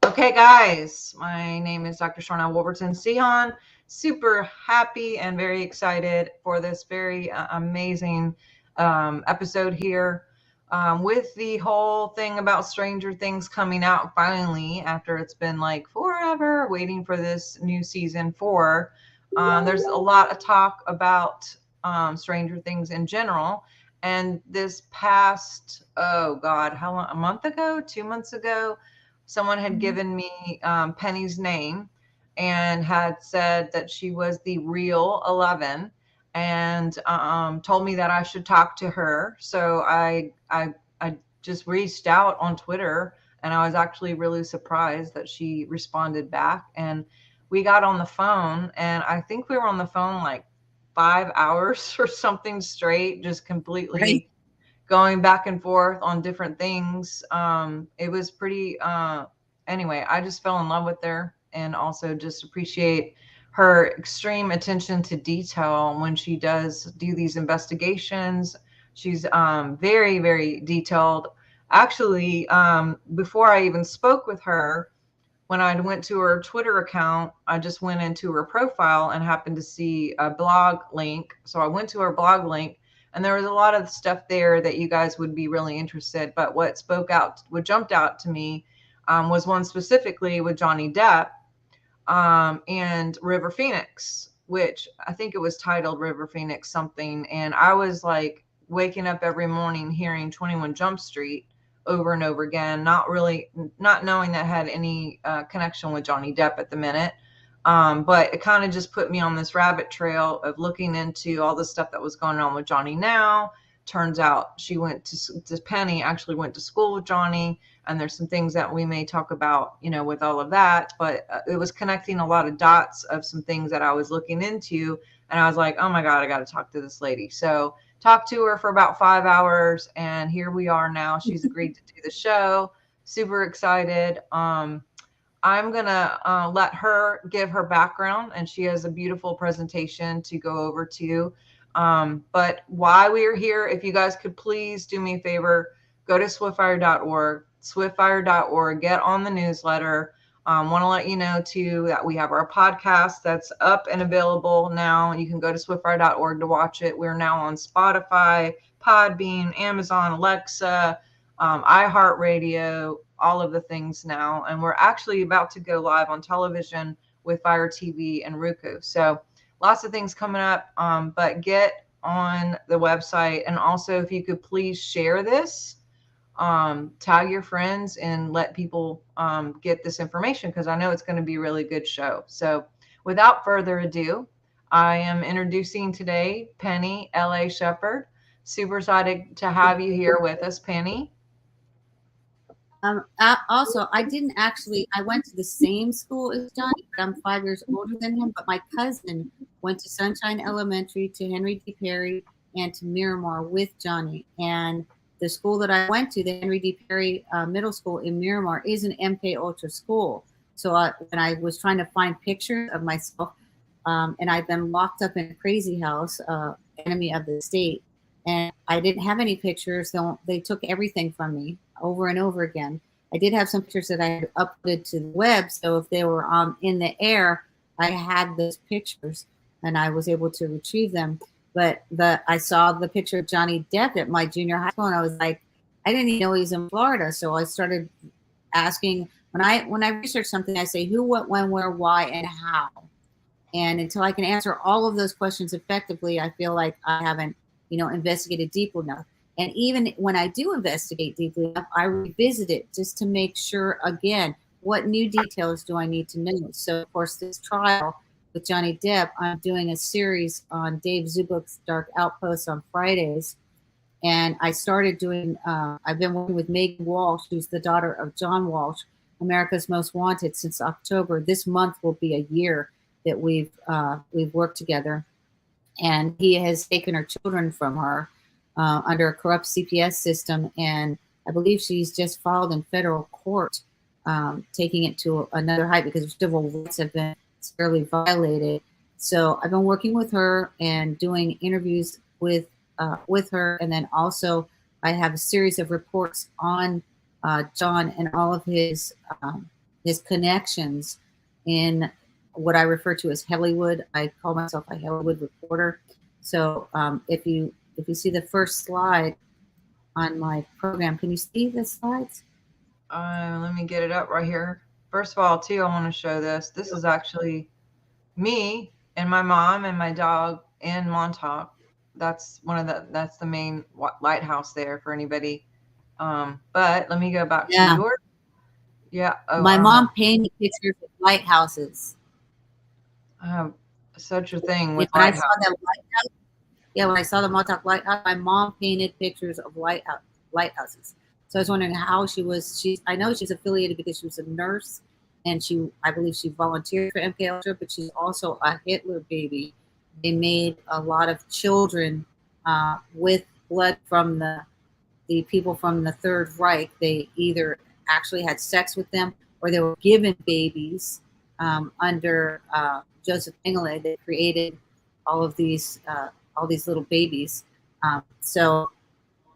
Okay, guys, my name is Dr. Sharnael Wolverton Sihon. Super happy and very excited for this very amazing episode here with the whole thing about Stranger Things coming out finally after it's been like forever waiting for this new season 4. There's a lot of talk about Stranger Things in general. And this past, oh God, how long? A month ago, 2 months ago, someone had given me Penny's name and had said that she was the real 11 and told me that I should talk to her. So I just reached out on Twitter and I was actually really surprised that she responded back. And we got on the phone and I think we were on the phone like 5 hours or something straight, just Right. completely going back and forth on different things. It was pretty, anyway, I just fell in love with her and also just appreciate her extreme attention to detail when she does do these investigations. She's very, very detailed. Actually, before I even spoke with her, when I went to her Twitter account, I just went into her profile and happened to see a blog link. So I went to her blog link and there was a lot of stuff there that you guys would be really interested. But what jumped out to me was one specifically with Johnny Depp and River Phoenix, which I think it was titled River Phoenix something. And I was like waking up every morning hearing 21 Jump Street over and over again, not knowing that had any connection with Johnny Depp at the minute. But it kind of just put me on this rabbit trail of looking into all the stuff that was going on with Johnny now. Turns out Penny actually went to school with Johnny, and there's some things that we may talk about, with all of that. But it was connecting a lot of dots of some things that I was looking into, and I was like, oh my God, I got to talk to this lady. So talked to her for about 5 hours, and here we are now. She's agreed to do the show. Super excited. I'm gonna let her give her background, and she has a beautiful presentation to go over to. But while we are here, if you guys could please do me a favor, go to swiftfire.org, get on the newsletter. Want to let you know too that we have our podcast that's up and available now. You can go to swiftfire.org to watch it. We're now on Spotify, Podbean, Amazon, Alexa, iHeartRadio, all of the things now. And we're actually about to go live on television with Fire TV and Roku. So lots of things coming up. But get on the website. And also, if you could please share this, tag your friends and let people get this information, because I know it's going to be a really good show. So without further ado, I am introducing today Penny L.A. Shepard. Super excited to have you here with us, Penny. Also, I didn't actually. I went to the same school as Johnny, but I'm 5 years older than him. But my cousin went to Sunshine Elementary, to Henry D. Perry, and to Miramar with Johnny. And the school that I went to, the Henry D. Perry Middle School in Miramar, is an MK Ultra school. So when I was trying to find pictures of myself, and I've been locked up in a crazy house, enemy of the state, and I didn't have any pictures. So they took everything from me over and over again. I did have some pictures that I had uploaded to the web, so if they were in the air, I had those pictures and I was able to retrieve them. But I saw the picture of Johnny Depp at my junior high school, and I was like, I didn't even know he was in Florida. So I started asking, when I research something, I say who, what, when, where, why, and how. And until I can answer all of those questions effectively, I feel like I haven't, investigated deep enough. And even when I do investigate deeply enough, I revisit it just to make sure, again, what new details do I need to know? So, of course, this trial with Johnny Depp, I'm doing a series on Dave Zubik's Dark Outposts on Fridays. And I started doing, I've been working with Megan Walsh, who's the daughter of John Walsh, America's Most Wanted, since October. This month will be a year that we've worked together. And he has taken her children from her under a corrupt CPS system. And I believe she's just filed in federal court, taking it to another height because civil rights have been severely violated. So I've been working with her and doing interviews with her. And then also I have a series of reports on John and all of his his connections in what I refer to as Hollywood. I call myself a Hollywood reporter. So if you see the first slide on my program, can you see the slides? Let me get it up right here. First of all, too, I want to show this. This is actually me and my mom and my dog in Montauk. That's the main lighthouse there for anybody. But let me go back to Yeah. yours. Yeah. Oh, My I don't have. mom painted pictures of lighthouses. I have such a thing You know, with when I saw lighthouse. that lighthouse, yeah, when I saw the Montauk Lighthouse, my mom painted pictures of lighthouses. So I was wondering how she was. I know she's affiliated because she was a nurse, and I believe she volunteered for MK Ultra, but she's also a Hitler baby. They made a lot of children with blood from the people from the Third Reich. They either actually had sex with them or they were given babies under Joseph Mengele. They created all of these little babies. So Yeah.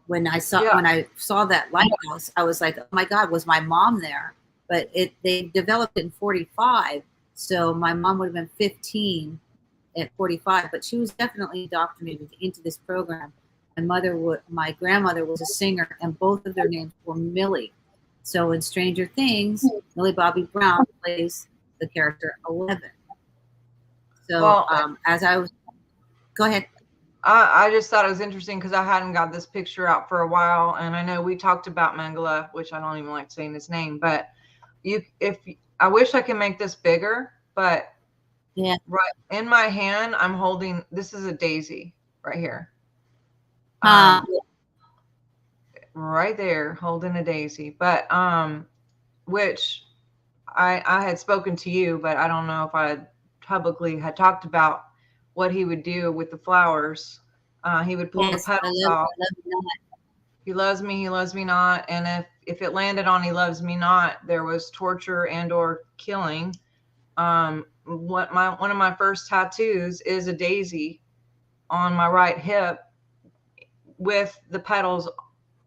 when I saw that lighthouse, I was like, oh my God, was my mom there? But they developed it in 45, so my mom would have been 15 at 45, but she was definitely indoctrinated into this program. My grandmother was a singer, and both of their names were Millie. So in Stranger Things, Millie Bobby Brown plays the character 11. So Well, as I was, go ahead. I just thought it was interesting because I hadn't got this picture out for a while, and I know we talked about Mengele, which I don't even like saying his name, but if I wish I could make this bigger, but Yeah. right in my hand, I'm holding, this is a daisy right here. Uh, Right there, holding a daisy. But which I had spoken to you, but I don't know if I publicly had talked about what he would do with the flowers. He would pull the yes, petals off. I love you. He loves me not, and if it landed on he loves me not, there was torture and or killing. One of my first tattoos is a daisy on my right hip with the petals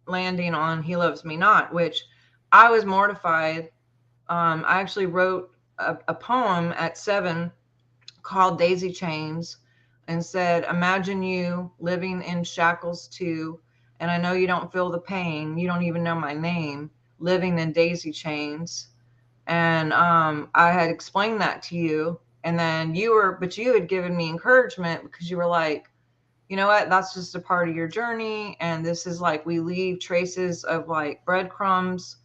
landing on he loves me not, which I was mortified. I actually wrote a poem at 7 called Daisy Chains and said, imagine you living in shackles too, and I know you don't feel the pain, you don't even know my name, living in daisy chains. And I had explained that to you, and then you had given me encouragement because you were like, you know what, that's just a part of your journey, and this is like we leave traces of like breadcrumbs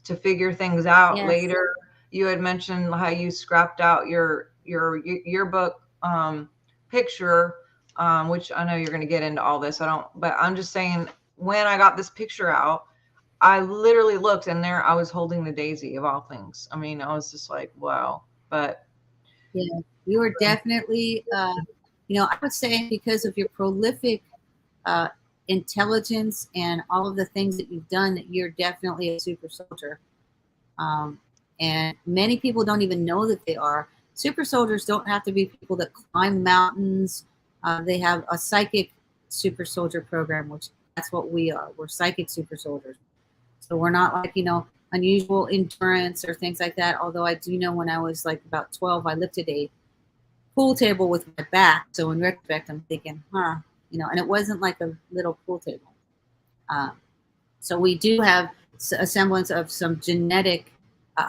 to figure things out Yes. later. You had mentioned how you scrapped out your yearbook picture, which I know you're going to get into all this. I don't, but I'm just saying, when I got this picture out, I literally looked, and there I was holding the daisy of all things. I mean, I was just like, wow. But Yeah, you are definitely, I would say because of your prolific uh, intelligence and all of the things that you've done, that you're definitely a super soldier. Um, and many people don't even know that they are. Super soldiers don't have to be people that climb mountains. They have a psychic super soldier program, which that's what we are. We're psychic super soldiers. So we're not like, unusual endurance or things like that. Although I do know when I was like about 12, I lifted a pool table with my back. So in retrospect, I'm thinking, and it wasn't like a little pool table. Uh, so we do have a semblance of some genetic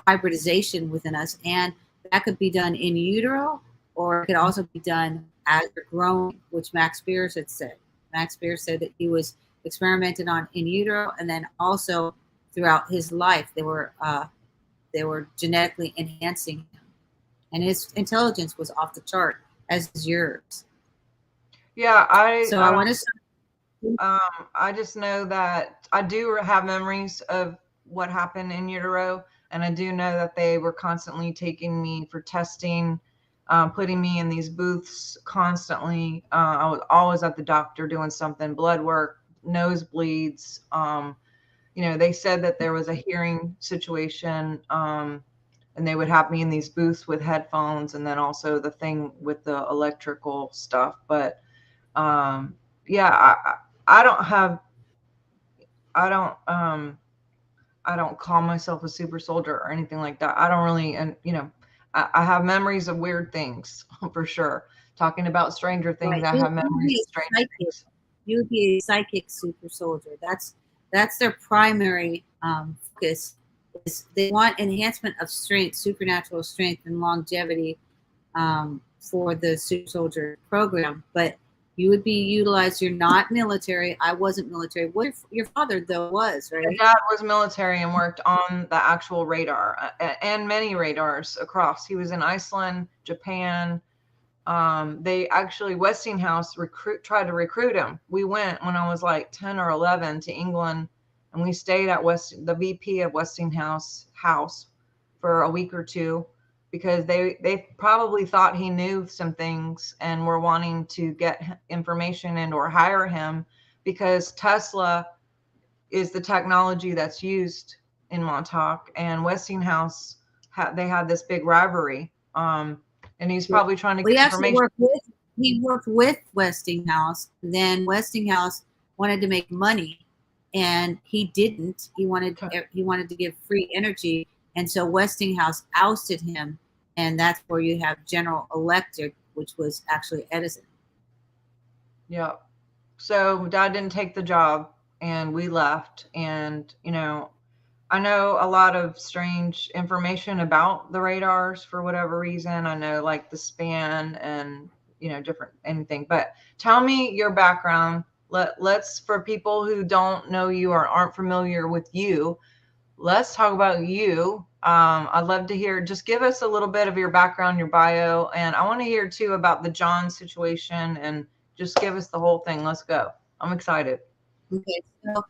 hybridization within us, and that could be done in utero, or it could also be done as you're growing, which Max Spears had said. Max Spears said that he was experimented on in utero, and then also throughout his life, they were genetically enhancing him, and his intelligence was off the chart, as is yours. yeah, So I want to. I just know that I do have memories of what happened in utero, and I do know that they were constantly taking me for testing, putting me in these booths constantly. I was always at the doctor doing something, blood work, nosebleeds. They said that there was a hearing situation, and they would have me in these booths with headphones, and then also the thing with the electrical stuff. But yeah, I don't have, I don't, I don't call myself a super soldier or anything like that. I don't really, and I have memories of weird things for sure. Talking about Stranger Things, Right. I have memories of Stranger Things. You would be a psychic super soldier. That's their primary focus. Is they want enhancement of strength, supernatural strength, and longevity for the super soldier program. But you would be utilized. You're not military. I wasn't military. What your father though was, right? My dad was military and worked on the actual radar and many radars across. He was in Iceland, Japan. They actually Westinghouse tried to recruit him. We went when I was like 10 or 11 to England, and we stayed at the VP of Westinghouse house for a week or two because they probably thought he knew some things and were wanting to get information and or hire him because Tesla is the technology that's used in Montauk, and Westinghouse they had this big rivalry. And he's probably trying to get information. He worked with Westinghouse. Then Westinghouse wanted to make money, and he didn't. He wanted to give free energy, and so Westinghouse ousted him, and that's where you have General Electric, which was actually Edison. Yeah. So Dad didn't take the job, and we left. And I know a lot of strange information about the radars for whatever reason. I know like the span and different anything. But tell me your background. Let's for people who don't know you or aren't familiar with you, let's talk about you. I'd love to hear. Just give us a little bit of your background, your bio, and I want to hear too about the John situation and just give us the whole thing. Let's go. I'm excited. Okay, so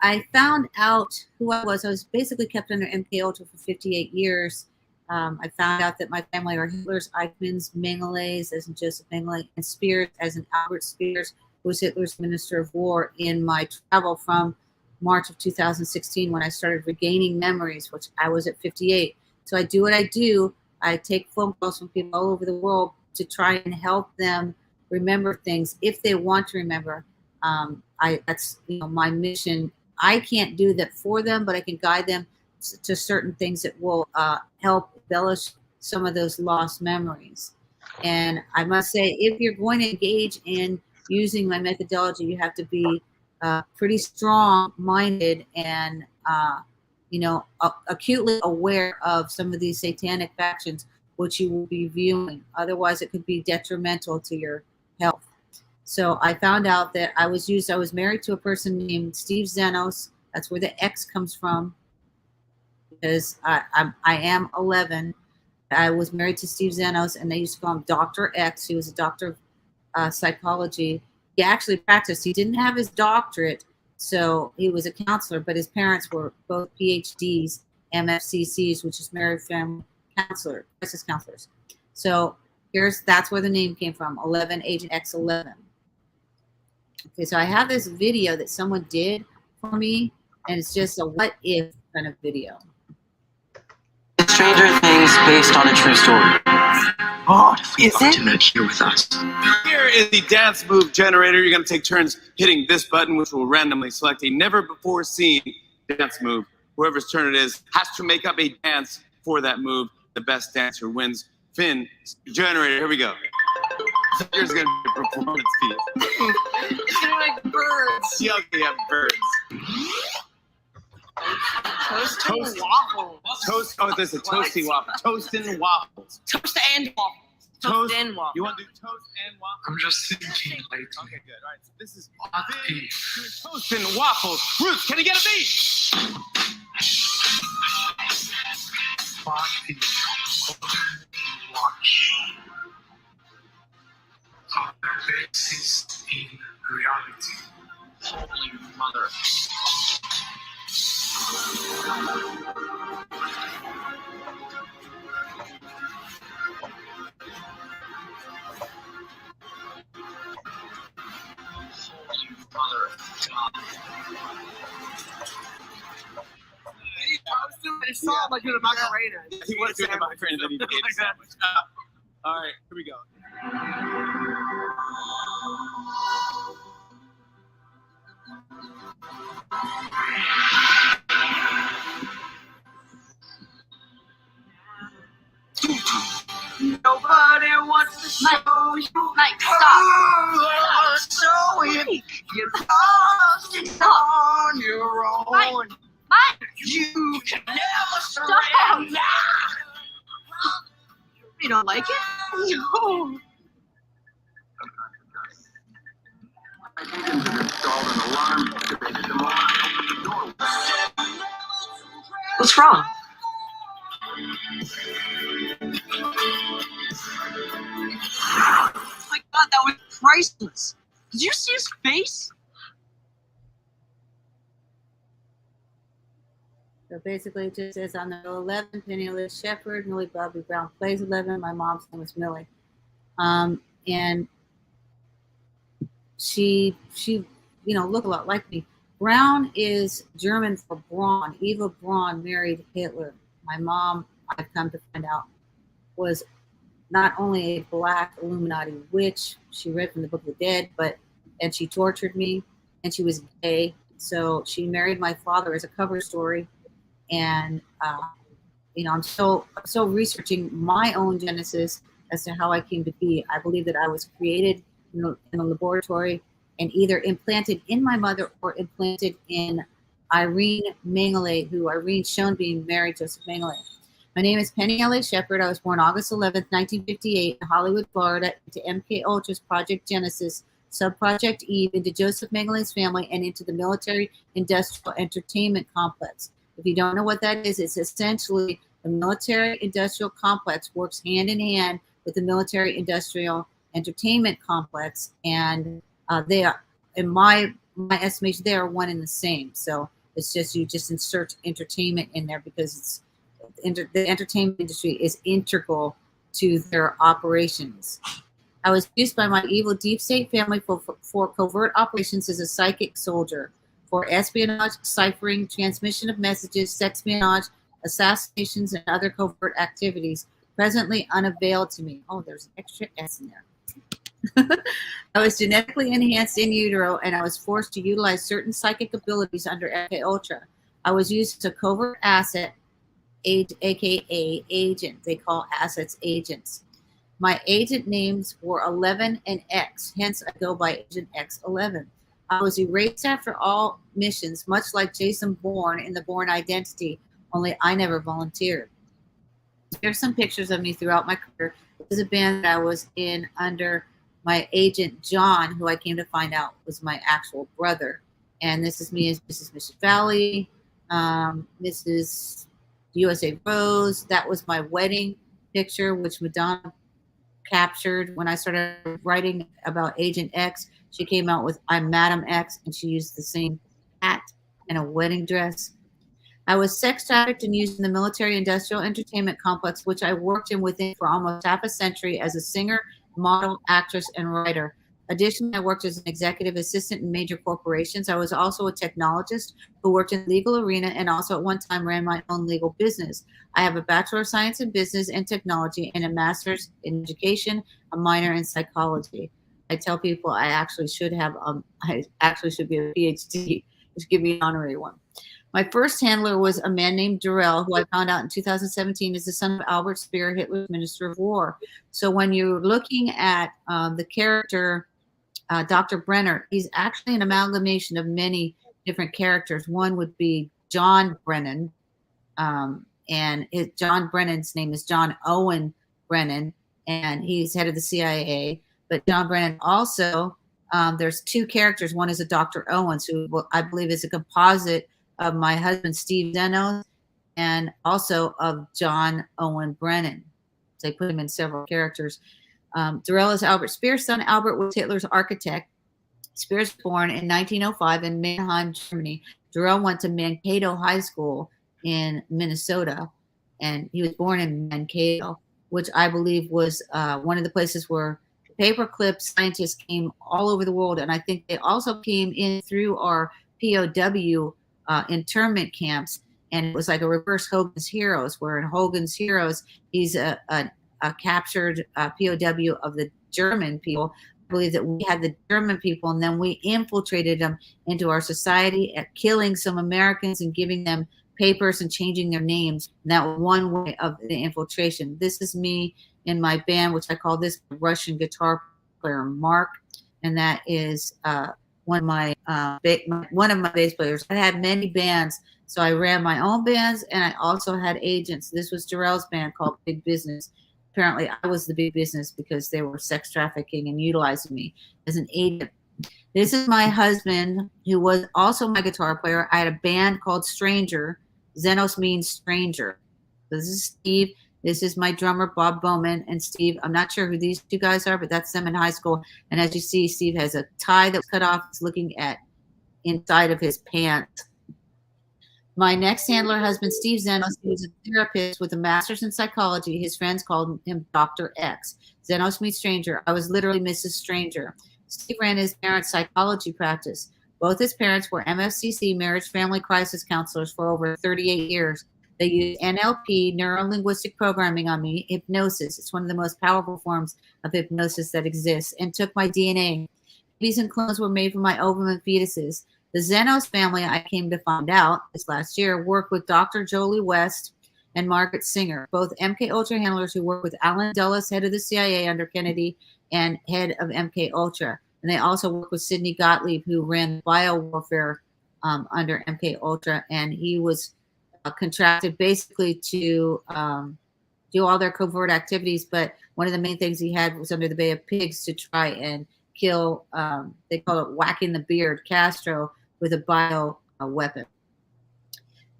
I found out who I was. I was basically kept under MK Ultra for 58 years. I found out that my family are Hitler's Eichmanns, Mengeles, as in Joseph Mengele, and Spears, as in Albert Spears, who was Hitler's Minister of War, in my travel from March of 2016 when I started regaining memories, which I was at 58. So I do what I do. I take phone calls from people all over the world to try and help them remember things if they want to remember. That's my mission. I can't do that for them, but I can guide them to certain things that will help embellish some of those lost memories. And I must say, if you're going to engage in using my methodology, you have to be pretty strong-minded and acutely aware of some of these satanic factions, which you will be viewing. Otherwise, it could be detrimental to your health. So I found out that I was married to a person named Steve Zenos. That's where the X comes from, because I am 11. I was married to Steve Zenos, and they used to call him Dr. X. He was a doctor of psychology. He actually practiced. He didn't have his doctorate, so he was a counselor, but his parents were both PhDs, MFCCs, which is married family counselor, crisis counselors. So that's where the name came from, 11 Agent X11. Okay, so I have this video that someone did for me, and it's just a what if kind of video. Stranger Things based on a true story. Oh, is it? Here with us. Here is the dance move generator. You're going to take turns hitting this button, which will randomly select a never-before-seen dance move. Whoever's turn it is has to make up a dance for that move. The best dancer wins. Finn, generator, here we go. Here's going to be a performance piece. It's gonna be like birds. Yeah, birds. Toast and waffles. Toast. Oh, there's a toasty waffle. Toast and waffles. Toast and waffles. Toast and waffles. You want to do toast and waffles? I'm just thinking lately. Okay, good. All right. So this is big toast and waffles. Ruth, can you get a beat? Party. Watch. How there exists in reality. Holy Mother. It sounded like you're a Macarena. He was doing a Macarena, then he ate a sandwich. All right, here we go. Nobody wants to show you. Mike, stop. So if you're lost and on your own, Mike. you can never surrender. You don't like it? No. Installed an alarm activated the moment I opened the door. What's wrong? Oh my God, that was priceless. Did you see his face? So basically, it just says on the 11, L.A Shepard, Millie Bobby Brown plays 11. My mom's name was Millie, and she, looked a lot like me. Brown is German for Braun. Eva Braun married Hitler. My mom, I've come to find out, was not only a black Illuminati witch. She read from the Book of the Dead, and she tortured me, and she was gay. So she married my father as a cover story. And, I'm still researching my own genesis as to how I came to be. I believe that I was created in a laboratory and either implanted in my mother or implanted in Irene Mengele, who Irene Schoenbein married Joseph Mengele. My name is Penny L.A Shepard. I was born August 11th, 1958 in Hollywood, Florida, into MK Ultra's Project Genesis, Subproject Eve, into Joseph Mengele's family, and into the Military Industrial Entertainment Complex. If you don't know what that is, it's essentially the military industrial complex works hand in hand with the military industrial entertainment complex, and they are, in my estimation, they are one and the same. So it's just you just insert entertainment in there because the entertainment industry is integral to their operations. I was used by my evil deep state family for covert operations as a psychic soldier, for espionage, ciphering, transmission of messages, sexpionage, assassinations, and other covert activities presently unavailed to me. Oh, there's an extra S in there. I was genetically enhanced in utero, and I was forced to utilize certain psychic abilities under MK Ultra. I was used as a covert asset, aka agent. They call assets agents. My agent names were 11 and X, hence I go by Agent X11. I was erased after all missions, much like Jason Bourne in the Bourne Identity, only I never volunteered. Here's some pictures of me throughout my career. This is a band that I was in under my agent, John, who I came to find out was my actual brother. And this is me as Mrs. Mission Valley, Mrs. USA Rose. That was my wedding picture, which Madonna captured when I started writing about Agent X. She came out with I'm Madam X, and she used the same hat and a wedding dress. I was sex trafficked and used in the military industrial entertainment complex, which I worked in within for almost half a century as a singer, model, actress, and writer. Additionally, I worked as an executive assistant in major corporations. I was also a technologist who worked in the legal arena and also at one time ran my own legal business. I have a Bachelor of Science in Business and Technology and a Master's in Education, a minor in Psychology. I tell people I actually should be a PhD. Just give me an honorary one. My first handler was a man named Durrell, who I found out in 2017 is the son of Albert Speer, Hitler's Minister of War. So when you're looking at the character, Dr. Brenner, he's actually an amalgamation of many different characters. One would be John Brennan, and John Brennan's name is John Owen Brennan, and he's head of the CIA. But John Brennan also, there's two characters. One is a Dr. Owens, who I believe is a composite of my husband, Steve Zenos, and also of John Owen Brennan. So they put him in several characters. Durrell is Albert Speer's son. Albert was Hitler's architect. Speer was born in 1905 in Mannheim, Germany. Durrell went to Mankato High School in Minnesota, and he was born in Mankato, which I believe was one of the places where paperclip scientists came all over the world. And I think they also came in through our POW internment camps. And it was like a reverse Hogan's Heroes, where in Hogan's Heroes, he's a captured POW of the German people. I believe that we had the German people, and then we infiltrated them into our society, killing some Americans and giving them papers and changing their names. And that was one way of the infiltration. This is me in my band, which I call this Russian guitar player, Mark. And that is one of my bass players. I had many bands, so I ran my own bands, and I also had agents. This was Jarrell's band called Big Business. Apparently, I was the big business because they were sex trafficking and utilizing me as an agent. This is my husband, who was also my guitar player. I had a band called Stranger. Xenos means stranger. This is Steve. This is my drummer, Bob Bowman, and Steve. I'm not sure who these two guys are, but that's them in high school. And as you see, Steve has a tie that's cut off. He's looking at inside of his pants. My next handler, husband, Steve Xenos, he was a therapist with a master's in psychology. His friends called him Dr. X. Xenos means stranger. I was literally Mrs. Stranger. Steve ran his parents' psychology practice. Both his parents were MFCC, marriage family crisis counselors, for over 38 years. They used NLP, neuro-linguistic programming, on me, hypnosis. It's one of the most powerful forms of hypnosis that exists, and took my DNA. Babies and clones were made from my ovum and fetuses. The Xenos family, I came to find out this last year, worked with Dr. Jolie West and Margaret Singer, both MK Ultra handlers who worked with Alan Dulles, head of the CIA under Kennedy and head of MK Ultra. And they also worked with Sidney Gottlieb, who ran biowarfare under MK Ultra, and he was contracted basically to do all their covert activities. But one of the main things he had was under the Bay of Pigs to try and kill, they call it whacking the beard, Castro, with a bio weapon.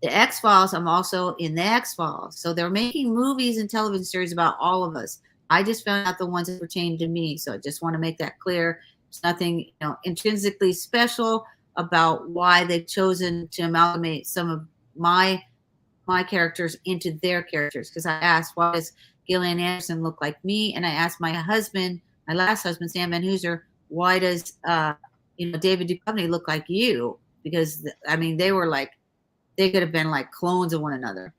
The XFiles, I'm also in the XFiles. So they're making movies and television series about all of us. I just found out the ones that pertain to me. So I just want to make that clear. There's nothing, intrinsically special about why they've chosen to amalgamate some of my characters into their characters. Because I asked, why does Gillian Anderson look like me? And I asked my husband, my last husband, Sam Van Hooser, why does David Duchovny look like you? Because they were like, they could have been like clones of one another.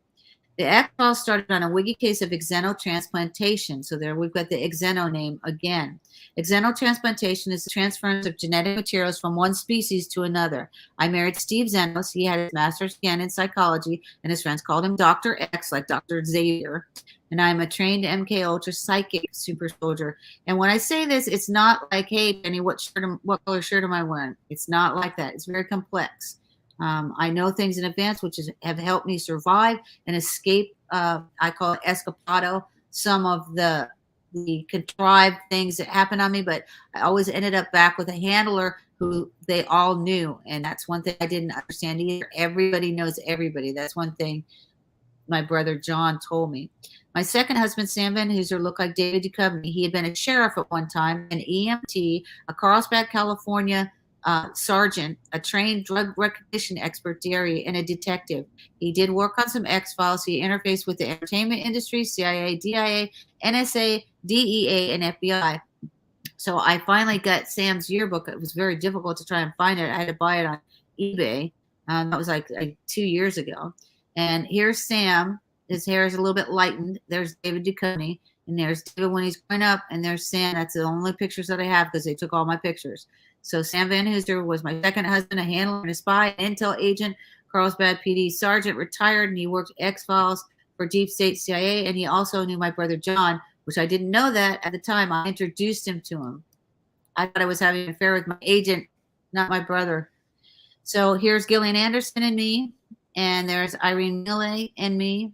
The X-Files started on a wiki case of xenotransplantation. So there we've got the xeno name again. Xenotransplantation is the transference of genetic materials from one species to another. I married Steve Xenos. He had his master's again in psychology, and his friends called him Dr. X, like Dr. Xavier. And I'm a trained MK Ultra psychic super soldier. And when I say this, it's not like, hey, Penny, what color shirt am I wearing? It's not like that. It's very complex. I know things in advance, which have helped me survive and escape. I call it escapado, some of the contrived things that happened on me, but I always ended up back with a handler who they all knew. And that's one thing I didn't understand either. Everybody knows everybody. That's one thing my brother John told me. My second husband, Sam Van Hooser, looked like David Duchovny. He had been a sheriff at one time, an EMT, a Carlsbad, California sergeant, a trained drug recognition expert, DRE, and a detective. He did work on some X-Files. He interfaced with the entertainment industry, CIA, DIA, NSA, DEA, and FBI. So I finally got Sam's yearbook. It was very difficult to try and find it. I had to buy it on eBay. That was like 2 years ago. And here's Sam. His hair is a little bit lightened. There's David Duchovny. And there's David when he's growing up. And there's Sam. That's the only pictures that I have because they took all my pictures. So Sam Van Hooser was my second husband, a handler and a spy, an intel agent, Carlsbad PD sergeant, retired, and he worked X-Files for Deep State CIA. And he also knew my brother John, which I didn't know that at the time. I introduced him to him. I thought I was having an affair with my agent, not my brother. So here's Gillian Anderson and me, and there's Irene Millay and me.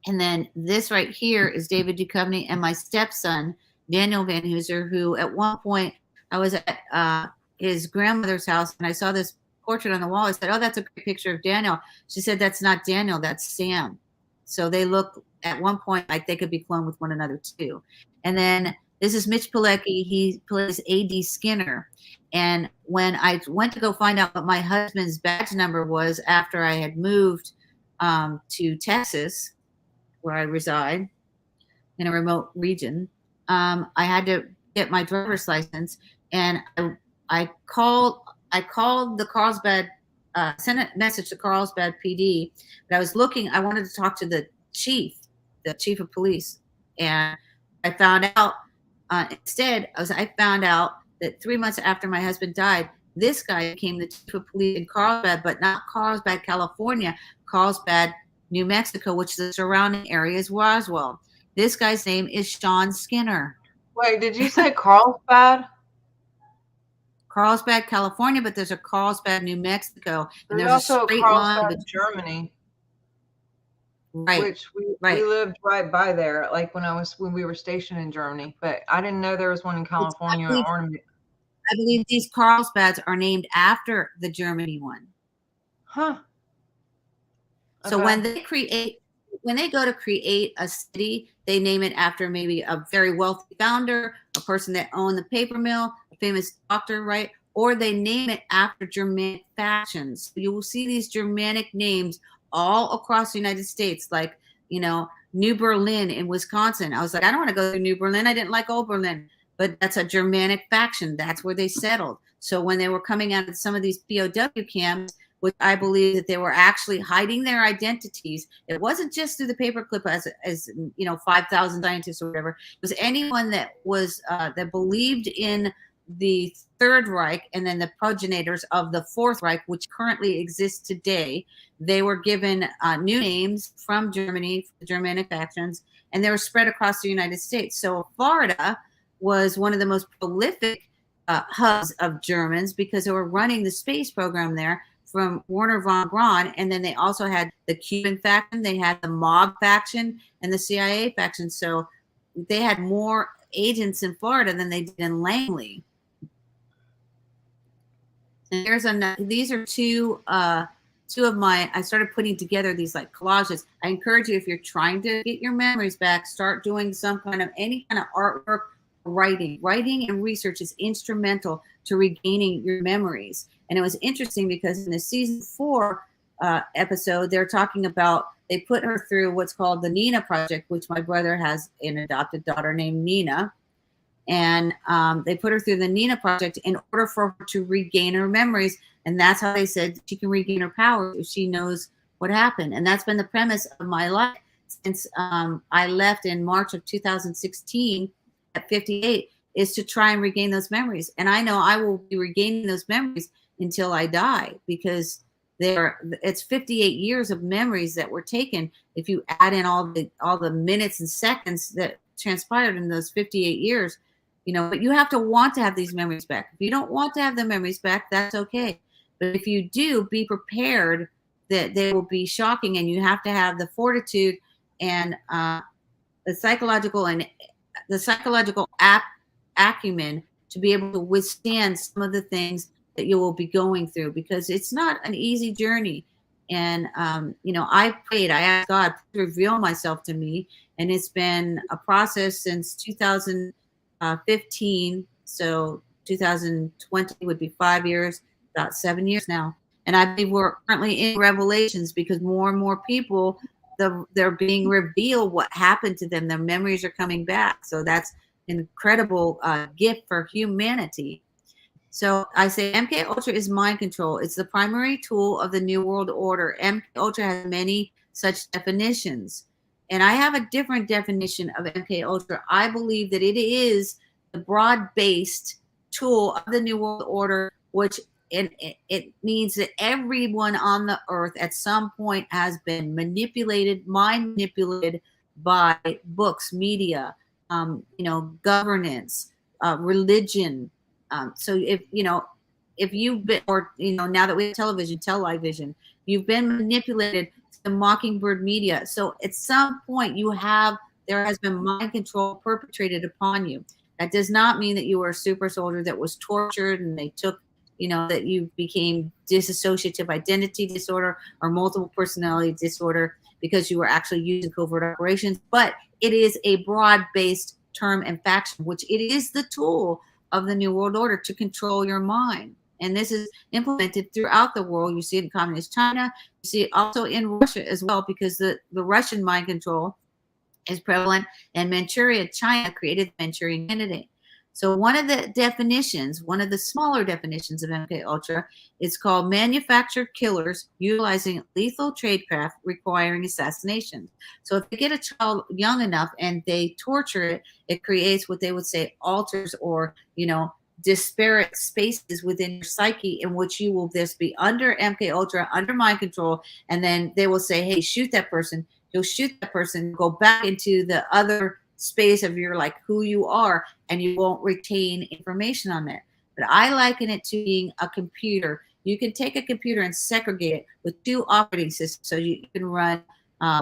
And then this right here is David Duchovny and my stepson, Daniel Van Hooser, who at one point I was at his grandmother's house, and I saw this portrait on the wall. I said, oh, that's a great picture of Daniel. She said, that's not Daniel, that's Sam. So they look at one point like they could be cloned with one another too. And then this is Mitch Pilecki. He plays A.D. Skinner. And when I went to go find out what my husband's badge number was after I had moved to Texas, where I reside in a remote region, I had to get my driver's license. And I called the Carlsbad, sent a message to Carlsbad PD. But I was looking, I wanted to talk to the chief of police. And I found out, instead, I found out that 3 months after my husband died, This guy became the chief of police in Carlsbad, but not Carlsbad, California, Carlsbad, New Mexico, which is the surrounding area is Roswell. This guy's name is Sean Skinner. Wait, did you say Carlsbad? Carlsbad, California, but there's a Carlsbad, New Mexico, and there's also a straight Carlsbad, line. Germany, Right. which we lived right by there. Like when we were stationed in Germany, but I didn't know there was one in California. I believe these Carlsbads are named after the Germany one. Huh. So Okay. when they go to create a city, they name it after maybe a very wealthy founder, a person that owned the paper mill, a famous doctor, right? Or they name it after Germanic factions. You will see these Germanic names all across the United States, like, you know, New Berlin in Wisconsin. I was like, I don't want to go to New Berlin. I didn't like Old Berlin, but that's a Germanic faction. That's where they settled. So when they were coming out of some of these POW camps, which I believe that they were actually hiding their identities. It wasn't just through the paperclip as you know, 5,000 scientists or whatever. It was anyone that was that believed in the Third Reich and then the progenitors of the Fourth Reich, which currently exists today. They were given new names from Germany, the Germanic factions, and they were spread across the United States. So Florida was one of the most prolific hubs of Germans because they were running the space program there from Werner von Braun, and then they also had the Cuban faction, they had the MOG faction, and the CIA faction. So they had more agents in Florida than they did in Langley. And these are two of my, I started putting together these like collages. I encourage you, if you're trying to get your memories back, start doing any kind of artwork, writing. Writing and research is instrumental to regaining your memories. And it was interesting because in the season 4 episode, they're talking about, they put her through what's called the Nina Project, which my brother has an adopted daughter named Nina. And they put her through the Nina Project in order for her to regain her memories. And that's how they said she can regain her power if she knows what happened. And that's been the premise of my life since I left in March of 2016 at 58, is to try and regain those memories. And I know I will be regaining those memories until I die, because it's 58 years of memories that were taken. If you add in all the minutes and seconds that transpired in those 58 years, you know, but you have to want to have these memories back. If you don't want to have the memories back, that's okay. But if you do, be prepared that they will be shocking, and you have to have the fortitude and the psychological acumen to be able to withstand some of the things that you will be going through, because it's not an easy journey. And, you know, I asked God to reveal myself to me, and it's been a process since 2015. So 2020 would be 5 years, about 7 years now. And I believe we're currently in Revelations, because more and more people, they're being revealed what happened to them. Their memories are coming back. So that's an incredible gift for humanity. So I say MK Ultra is mind control. It's the primary tool of the New World Order. MK Ultra has many such definitions. And I have a different definition of MK Ultra. I believe that it is the broad-based tool of the New World Order, which it means that everyone on the earth at some point has been mind manipulated by books, media, you know, governance, religion. So if you've been, or, you know, now that we have television, you've been manipulated to the Mockingbird media. So at some point there has been mind control perpetrated upon you. That does not mean that you were a super soldier that was tortured and they took, you know, that you became dissociative identity disorder or multiple personality disorder because you were actually using covert operations. But it is a broad-based term and faction, which it is the tool of the New World Order to control your mind. And this is implemented throughout the world. You see it in communist China. You see it also in Russia as well, because the Russian mind control is prevalent. And Manchuria, China created the Manchurian Candidate. So one of the smaller definitions of MK Ultra is called manufactured killers utilizing lethal tradecraft requiring assassination. So if they get a child young enough and they torture it, it creates what they would say alters, or, you know, disparate spaces within your psyche in which you will just be under MK Ultra, under mind control, and then they will say, hey, shoot that person. You'll shoot that person, go back into the other space of your like who you are, and you won't retain information on that. But I liken it to being a computer. You can take a computer and segregate it with 2 operating systems. So you can run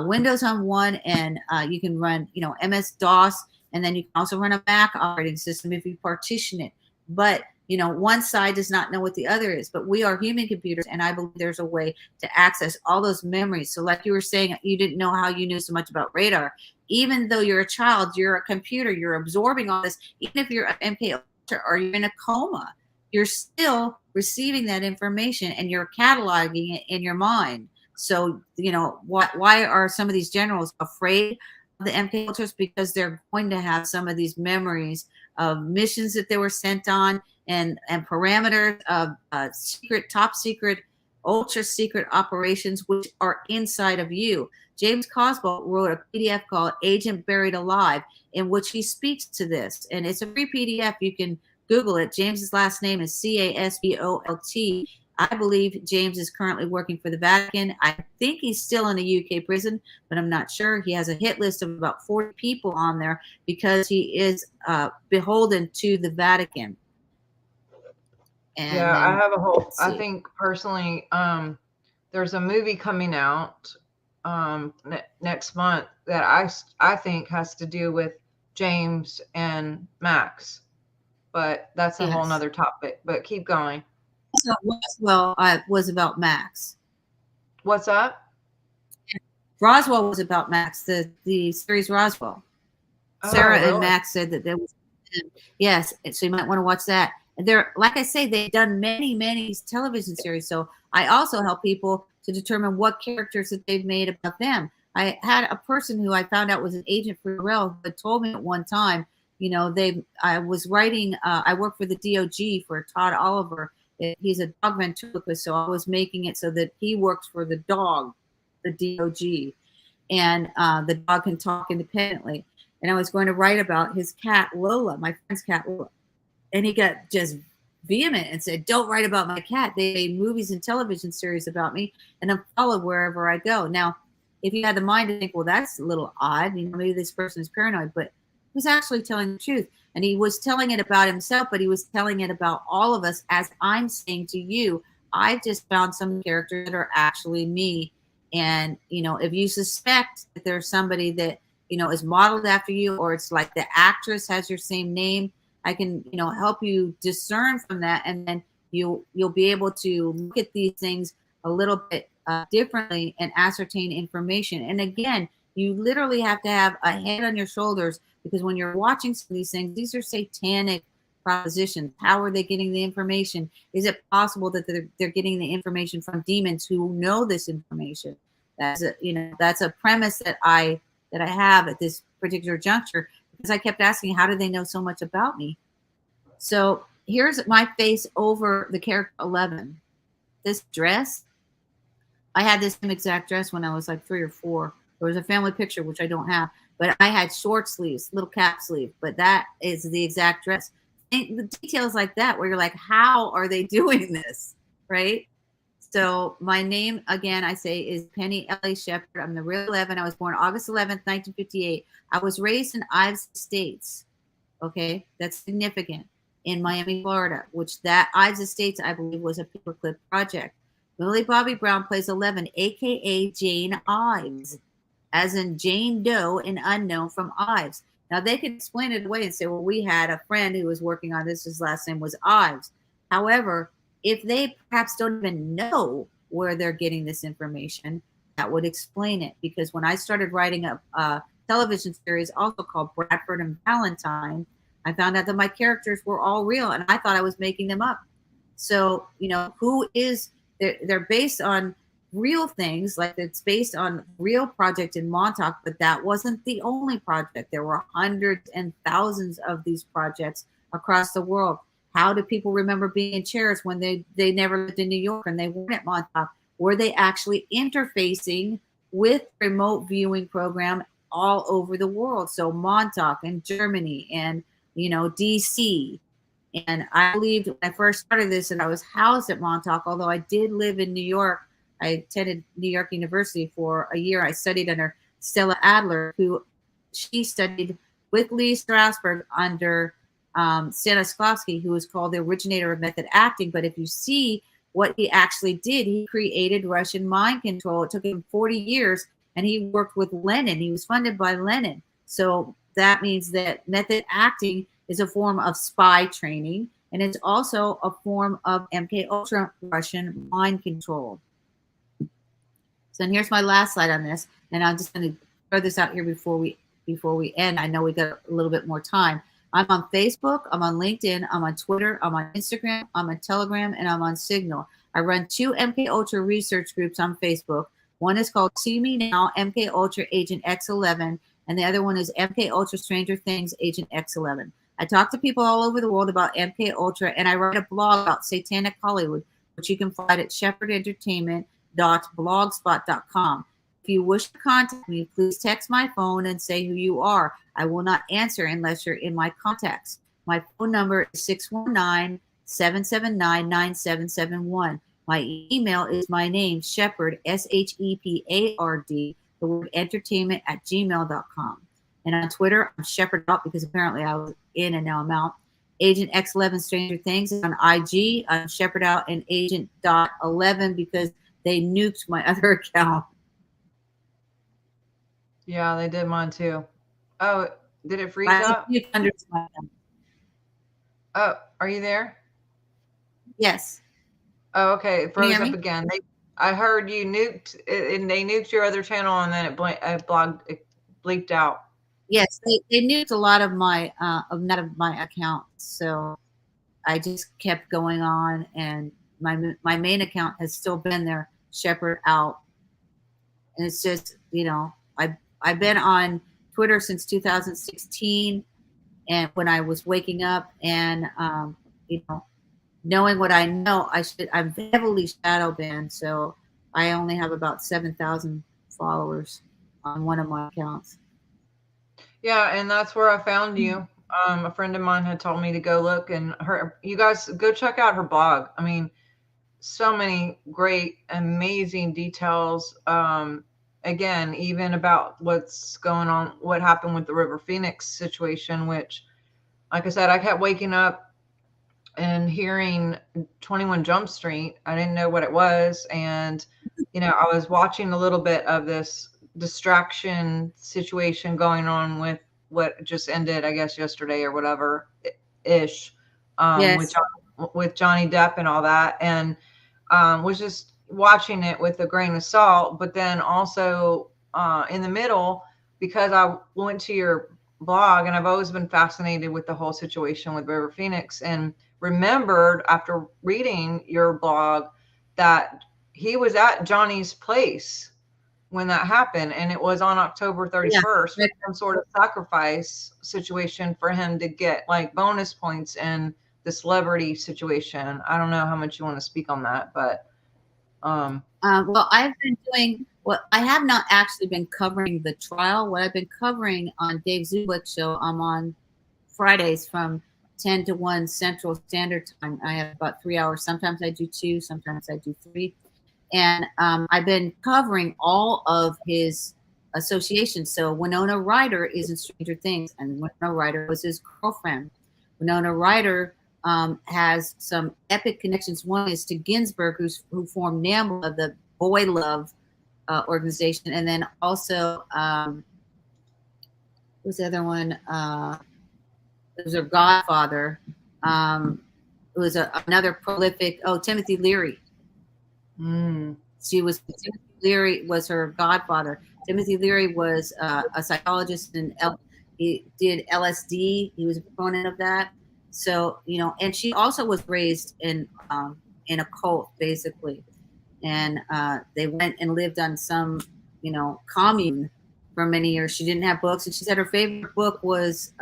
Windows on one, and you can run, MS-DOS, and then you can also run a Mac operating system if you partition it. But, one side does not know what the other is. But we are human computers, and I believe there's a way to access all those memories. So like you were saying, you didn't know how you knew so much about radar. Even though you're a child, you're a computer, you're absorbing all this. Even if you're an MK Ultra or you're in a coma, you're still receiving that information and you're cataloging it in your mind. So, why are some of these generals afraid of the MK Ultras? Because they're going to have some of these memories of missions that they were sent on and parameters of secret, top secret, ultra secret operations, which are inside of you. James Cosmo wrote a PDF called Agent Buried Alive, in which he speaks to this. And it's a free PDF. You can Google it. James's last name is Casbolt. I believe James is currently working for the Vatican. I think he's still in a UK prison, but I'm not sure. He has a hit list of about 40 people on there because he is beholden to the Vatican. And yeah, I have a whole, I think personally, there's a movie coming out next month that I think has to do with James and Max, but that's a whole nother topic, but keep going. So Roswell was about Max. What's up? Roswell was about Max, the series Roswell. Sarah really? and Max said that there was, yes, so you might want to watch that. And they're, like I say, they've done many television series. So I also help people to determine what characters that they've made about them. I had a person who I found out was an agent for Rail who had told me at one time, I was writing, I worked for the DOG for Todd Oliver. He's a dog ventriloquist, so I was making it so that he works for the dog, the DOG, and the dog can talk independently. And I was going to write about his cat, Lola, my friend's cat, Lola. And he got just vehement and said, don't write about my cat. They made movies and television series about me, and I'm followed wherever I go. Now, if you had the mind to think, well, that's a little odd, maybe this person is paranoid, but he was actually telling the truth. And he was telling it about himself, but he was telling it about all of us. As I'm saying to you, I've just found some characters that are actually me. And, if you suspect that there's somebody that, is modeled after you, or it's like the actress has your same name, I can, help you discern from that. And then you'll be able to look at these things a little bit differently and ascertain information. And again, you literally have to have a head on your shoulders, because when you're watching some of these things, these are satanic propositions. How are they getting the information? Is it possible that they're getting the information from demons who know this information? That's a premise that I have at this particular juncture, because I kept asking, how do they know so much about me? So here's my face over the character 11. This dress, I had this same exact dress when I was like 3 or 4. There was a family picture, which I don't have, but I had short sleeves, little cap sleeve, but that is the exact dress. And the details like that, where you're like, how are they doing this? Right? So my name, again, I say, is Penny L.A. Shepard. I'm the real 11. I was born August 11th, 1958. I was raised in Ives Estates. Okay, that's significant, in Miami, Florida, which that Ives Estates, I believe, was a paperclip project. Millie Bobby Brown plays 11, a.k.a. Jane Ives, as in Jane Doe, an unknown from Ives. Now, they can explain it away and say, well, we had a friend who was working on this. His last name was Ives. However, if they perhaps don't even know where they're getting this information, that would explain it. Because when I started writing a television series also called Bradford and Valentine, I found out that my characters were all real, and I thought I was making them up. So, they're based on real things, like it's based on real project in Montauk, but that wasn't the only project. There were hundreds and thousands of these projects across the world. How do people remember being in chairs when they never lived in New York and they weren't at Montauk? Were they actually interfacing with remote viewing program all over the world? So Montauk and Germany and, DC And I believed when I first started this that I was housed at Montauk, although I did live in New York. I attended New York University for a year. I studied under Stella Adler, who she studied with Lee Strasberg under Stanislavski, who was called the originator of method acting. But if you see what he actually did, he created Russian mind control. It took him 40 years, and he worked with Lenin. He was funded by Lenin. So that means that method acting is a form of spy training, and it's also a form of MK Ultra Russian mind control. So and here's my last slide on this, and I'm just going to throw this out here before we end. I know we got a little bit more time. I'm on Facebook, I'm on LinkedIn, I'm on Twitter, I'm on Instagram, I'm on Telegram, and I'm on Signal. I run 2 MK Ultra research groups on Facebook. One is called See Me Now, MK Ultra Agent X11, and the other one is MK Ultra Stranger Things Agent X11. I talk to people all over the world about MK Ultra, and I write a blog about Satanic Hollywood, which you can find at shepardentertainment.blogspot.com. If you wish to contact me, please text my phone and say who you are. I will not answer unless you're in my contacts. My phone number is 619-779-9771. My email is my name, Shepard, Shepard, the word entertainment @gmail.com. And on Twitter, I'm Shepard out because apparently I was in and now I'm out. Agent X11 Stranger Things is on IG. I'm Shepard out and Agent.11 because they nuked my other account. Yeah, they did mine too. Oh, did it freeze up? Oh, are you there? Yes. Oh, okay. It froze up again. I heard you nuked, and they nuked your other channel, and then it bleeped out. Yes, they nuked a lot of my accounts, so I just kept going on, and my main account has still been there, Shepard out, and it's just I've been on Twitter since 2016, and when I was waking up and knowing what I know, I'm heavily shadow banned, so I only have about 7,000 followers on one of my accounts. Yeah, and that's where I found you. A friend of mine had told me to go look, and you guys go check out her blog. I mean, so many great, amazing details. Again, even about what's going on, what happened with the River Phoenix situation, which, like I said, I kept waking up and hearing 21 Jump Street. I didn't know what it was. And, I was watching a little bit of this distraction situation going on with what just ended, I guess, yesterday or whatever ish, yes. with Johnny Depp and all that. And was just watching it with a grain of salt, but then also in the middle, because I went to your blog and I've always been fascinated with the whole situation with River Phoenix, and remembered after reading your blog that he was at Johnny's place when that happened, and it was on October 31st, with some sort of sacrifice situation for him to get like bonus points in the celebrity situation. I don't know how much you want to speak on that, but well, I've been doing I have not actually been covering the trial. What I've been covering on Dave Zulick's show, I'm on Fridays from 10 to 1 Central Standard Time. I have about 3 hours. Sometimes I do 2, sometimes I do 3. And I've been covering all of his associations. So Winona Ryder is in Stranger Things, and Winona Ryder was his girlfriend. Winona Ryder has some epic connections. One is to Ginsburg, who formed NAMBLA, the Boy Love organization, and then also who's the other one? It was her godfather. It was another prolific. Oh, Timothy Leary. Timothy Leary was her godfather. Timothy Leary was a psychologist, and he did LSD. He was a proponent of that. So, and she also was raised in a cult, basically. And they went and lived on some, commune for many years. She didn't have books, and she said her favorite book was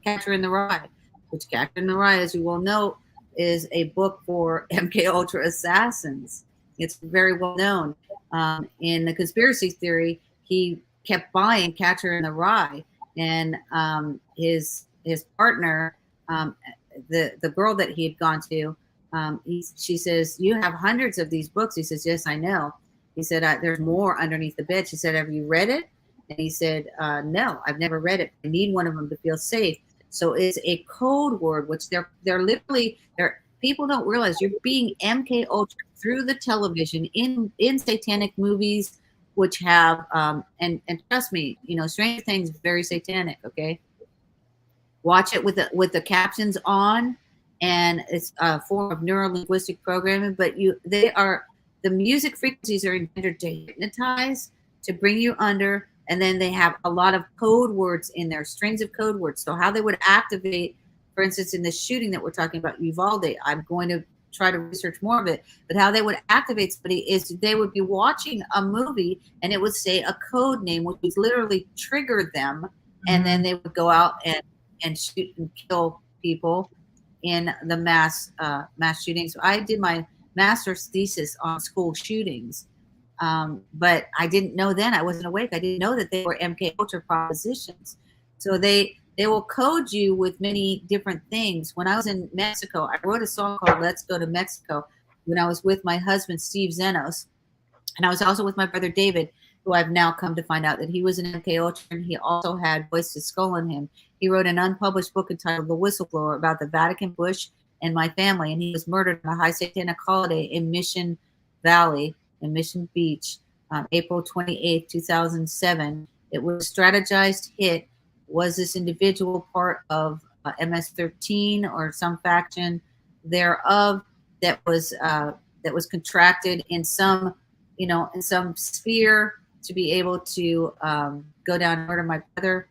Catcher in the Rye, which Catcher in the Rye, as you well know, is a book for MK Ultra assassins. It's very well known. In the conspiracy theory, he kept buying Catcher in the Rye, and his partner, the girl that he had gone to, she says, "You have hundreds of these books." He says, "Yes, I know." He said, "There's more underneath the bed." She said, "Have you read it?" And he said, "No, I've never read it. I need one of them to feel safe." So it's a code word, which they're literally, people don't realize you're being MK Ultra through the television in satanic movies, which have and trust me, Stranger Things very satanic. Okay, watch it with the captions on, and it's a form of neuro-linguistic programming. But the music frequencies are intended to hypnotize, to bring you under. And then they have a lot of code words in there, strings of code words. So how they would activate, for instance, in the shooting that we're talking about, Uvalde, I'm going to try to research more of it. But how they would activate somebody is they would be watching a movie and it would say a code name, which would literally trigger them. And then they would go out and shoot and kill people in the mass shootings. So I did my master's thesis on school shootings. But I didn't know then, I wasn't awake. I didn't know that they were MK Ultra propositions. So they will code you with many different things. When I was in Mexico, I wrote a song called Let's Go to Mexico when I was with my husband, Steve Zenos. And I was also with my brother, David, who I've now come to find out that he was an MK Ultra, and he also had Voice to Skull in him. He wrote an unpublished book entitled The Whistleblower about the Vatican, Bush, and my family. And he was murdered on a high satanic holiday in Mission Valley, in Mission Beach, April 28th, 2007. It was a strategized hit. Was this individual part of MS-13 or some faction thereof that was contracted in some, in some sphere to be able to go down and murder my brother?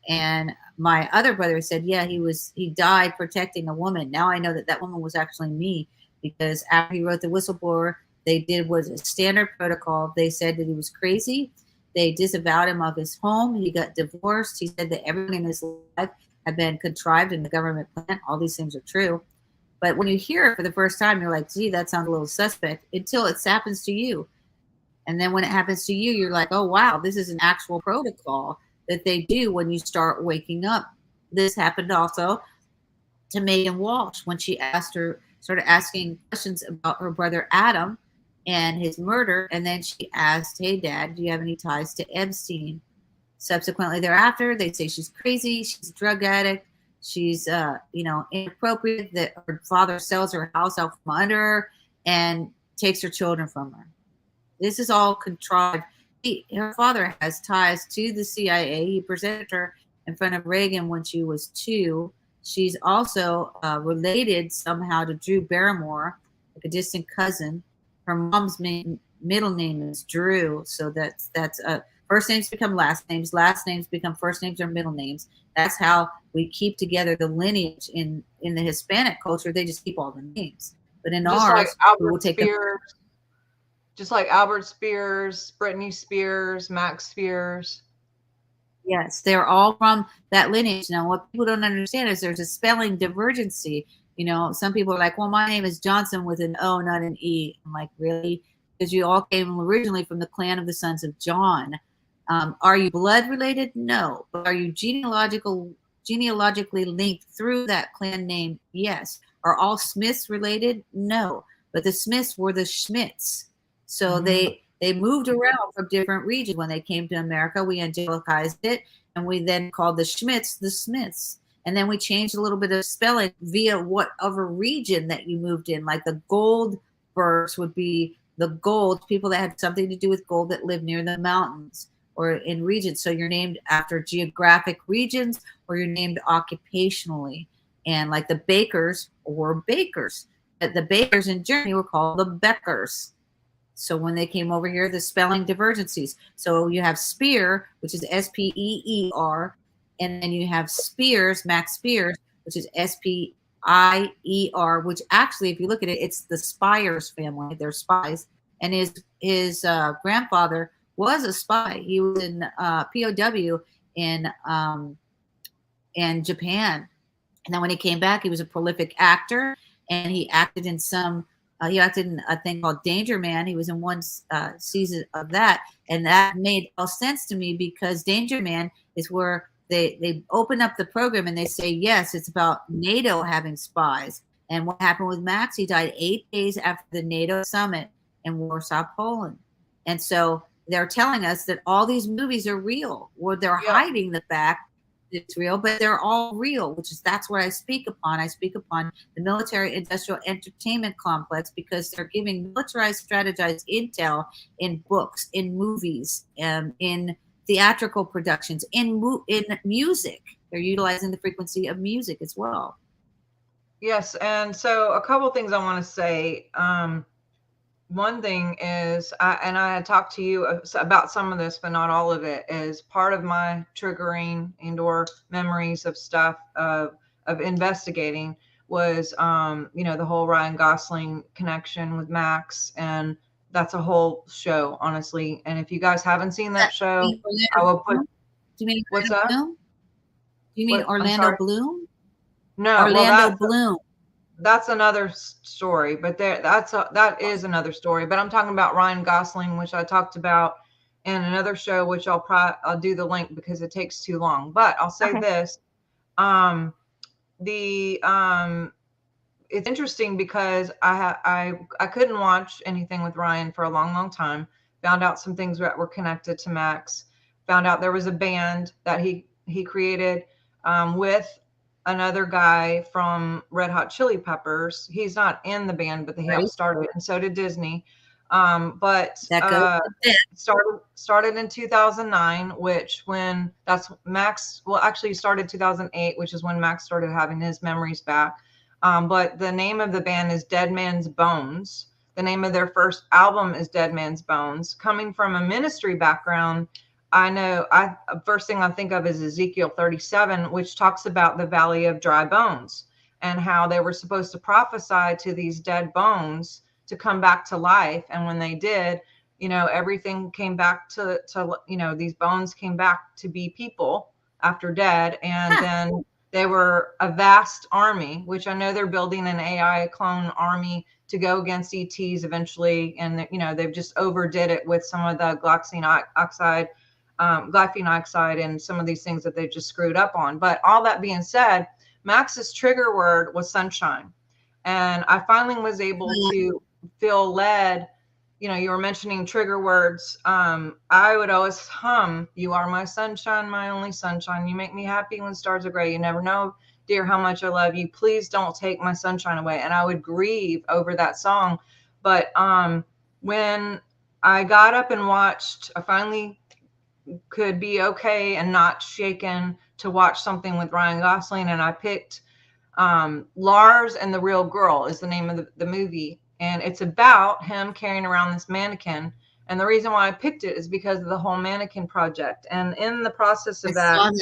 And my other brother said, yeah, he died protecting a woman. Now I know that woman was actually me, because after he wrote The Whistleblower, they did was a standard protocol. They said that he was crazy. They disavowed him of his home. He got divorced. He said that everything in his life had been contrived in the government plan. All these things are true. But when you hear it for the first time, you're like, gee, that sounds a little suspect, until it happens to you. And then when it happens to you, you're like, oh, wow, this is an actual protocol that they do when you start waking up. This happened also to Megan Walsh when she started asking questions about her brother Adam and his murder. And then she asked, hey, Dad, do you have any ties to Epstein? Subsequently thereafter, they say she's crazy. She's a drug addict. She's, inappropriate, that her father sells her house out from under her and takes her children from her. This is all contrived. Her father has ties to the CIA. He presented her in front of Reagan when she was 2. She's also related somehow to Drew Barrymore, like a distant cousin. Her mom's middle name is Drew, so that's first names become last names become first names or middle names. That's how we keep together the lineage in the Hispanic culture. They just keep all the names, but in just ours, like we will take just like Albert Spears, Britney Spears, Max Spears. Yes, they're all from that lineage. Now, what people don't understand is there's a spelling divergency. Some people are like, well, my name is Johnson with an O, not an E. I'm like, really? Because you all came originally from the clan of the sons of John. Are you blood related? No. But are you genealogically linked through that clan name? Yes. Are all Smiths related? No. But the Smiths were the Schmitz. So they moved around from different regions. When they came to America, we angelicized it, and we then called the Schmitz the Smiths. And then we changed a little bit of spelling via whatever region that you moved in. Like the Goldbergs would be the gold, people that had something to do with gold that lived near the mountains or in regions. So you're named after geographic regions, or you're named occupationally. And like the Bakers were bakers. The bakers in Germany were called the Beckers. So when they came over here, the spelling divergencies. So you have Spear, which is S-P-E-E-R, and then you have Spears, Max Spears, which is S-P-I-E-R, which actually, if you look at it, it's the Spires family. They're spies. And his grandfather was a spy. He was in POW in Japan. And then when he came back, he was a prolific actor, and he acted in he acted in a thing called Danger Man. He was in one season of that. And that made all sense to me, because Danger Man is where they open up the program and they say, yes, it's about NATO having spies. And what happened with Max? He died 8 days after the NATO summit in Warsaw, Poland. And so they're telling us that all these movies are real, or they're hiding the fact that it's real, but they're all real, that's what I speak upon. I speak upon the military industrial entertainment complex, because they're giving militarized strategized intel in books, in movies, in theatrical productions, in music. They're utilizing the frequency of music as well. Yes, and so a couple things I want to say. One thing is, and I had talked to you about some of this, but not all of it, is part of my triggering and/or memories of stuff of investigating was, the whole Ryan Gosling connection with Max, and that's a whole show, honestly. And if you guys haven't seen that show, I will put. Do you mean what's that? Bloom? Do you mean Orlando Bloom? No, Orlando Bloom. That's another story, but that is another story. But I'm talking about Ryan Gosling, which I talked about in another show, which I'll do the link because it takes too long. But I'll say this: it's interesting because I couldn't watch anything with Ryan for a long time. Found out some things that were connected to Max. Found out there was a band that he created with another guy from Red Hot Chili Peppers. He's not in the band, but they helped start it, and so did Disney. But started in 2009, which when that's Max. Well, actually started 2008, which is when Max started having his memories back. But the name of the band is Dead Man's Bones. The name of their first album is Dead Man's Bones. Coming from a ministry background, first thing I think of is Ezekiel 37, which talks about the valley of dry bones and how they were supposed to prophesy to these dead bones to come back to life. And when they did, everything came back to these bones came back to be people after dead. And then they were a vast army, which I know they're building an AI clone army to go against ETs eventually. And, they've just overdid it with some of the glyphosate oxide and some of these things that they just screwed up on. But all that being said, Max's trigger word was sunshine. And I finally was able to feel led. You were mentioning trigger words. I would always hum, "You are my sunshine, my only sunshine. You make me happy when stars are gray. You never know, dear, how much I love you. Please don't take my sunshine away." And I would grieve over that song. But when I got up and watched, I finally could be okay and not shaken to watch something with Ryan Gosling, and I picked Lars and the Real Girl is the name of the movie, and it's about him carrying around this mannequin. And the reason why I picked it is because of the whole mannequin project. And in the process of that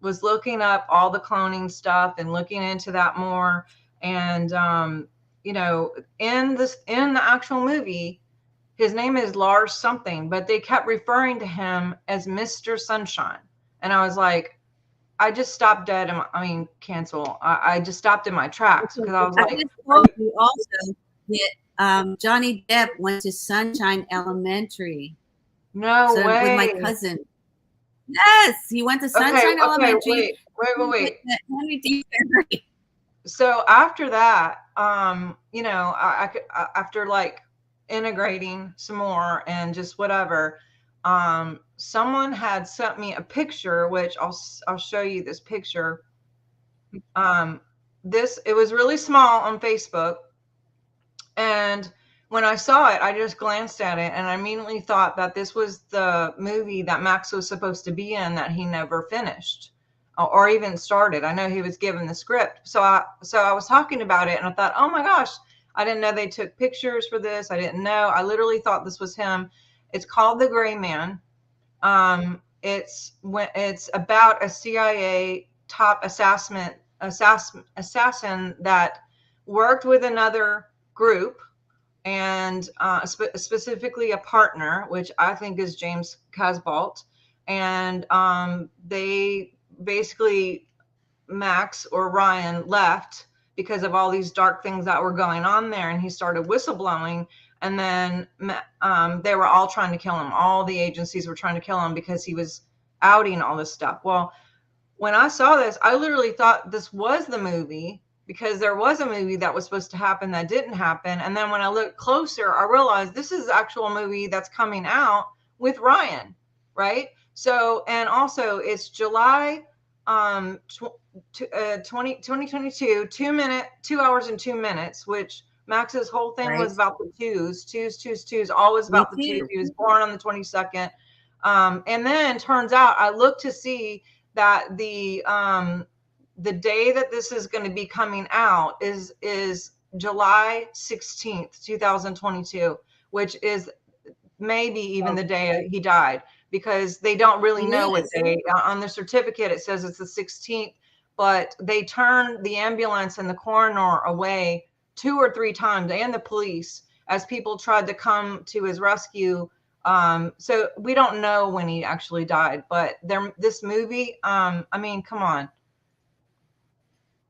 was looking up all the cloning stuff and looking into that more. And in the actual movie, his name is Lars something, but they kept referring to him as Mr. Sunshine. And I was like, I just stopped dead. Cancel. I just stopped in my tracks because I was like, just told you also that Johnny Depp went to Sunshine Elementary. No way. With my cousin. Yes, he went to Sunshine Elementary. Wait. Henry D. Perry. So after that, after like integrating some more and just whatever, someone had sent me a picture, which I'll show you this picture. It was really small on Facebook, and when I saw it, I just glanced at it and I immediately thought that this was the movie that Max was supposed to be in that he never finished or even started. I know he was given the script. So I was talking about it and I thought, oh my gosh, I didn't know they took pictures for this. I didn't know. I literally thought this was him. It's called The Gray Man. It's about a CIA top assassin that worked with another group, and specifically a partner, which I think is James Casbolt. And they basically, Max or Ryan left because of all these dark things that were going on there, and he started whistleblowing. And then they were all trying to kill him. All the agencies were trying to kill him because he was outing all this stuff. Well, when I saw this, I literally thought this was the movie, because there was a movie that was supposed to happen that didn't happen. And then when I looked closer, I realized this is the actual movie that's coming out with Ryan, right? So, and also it's July 2022, 2 hours and 2 minutes, which Max's whole thing was about the twos, always about the twos. He was born on the 22nd. And then turns out I looked to see that the day that this is going to be coming out is July 16th, 2022, which is maybe even the day he died, because they don't really know what day. On the certificate it says it's the 16th, but they turned the ambulance and the coroner away 2 or 3 times, and the police, as people tried to come to his rescue. So we don't know when he actually died, but this movie, I mean, come on.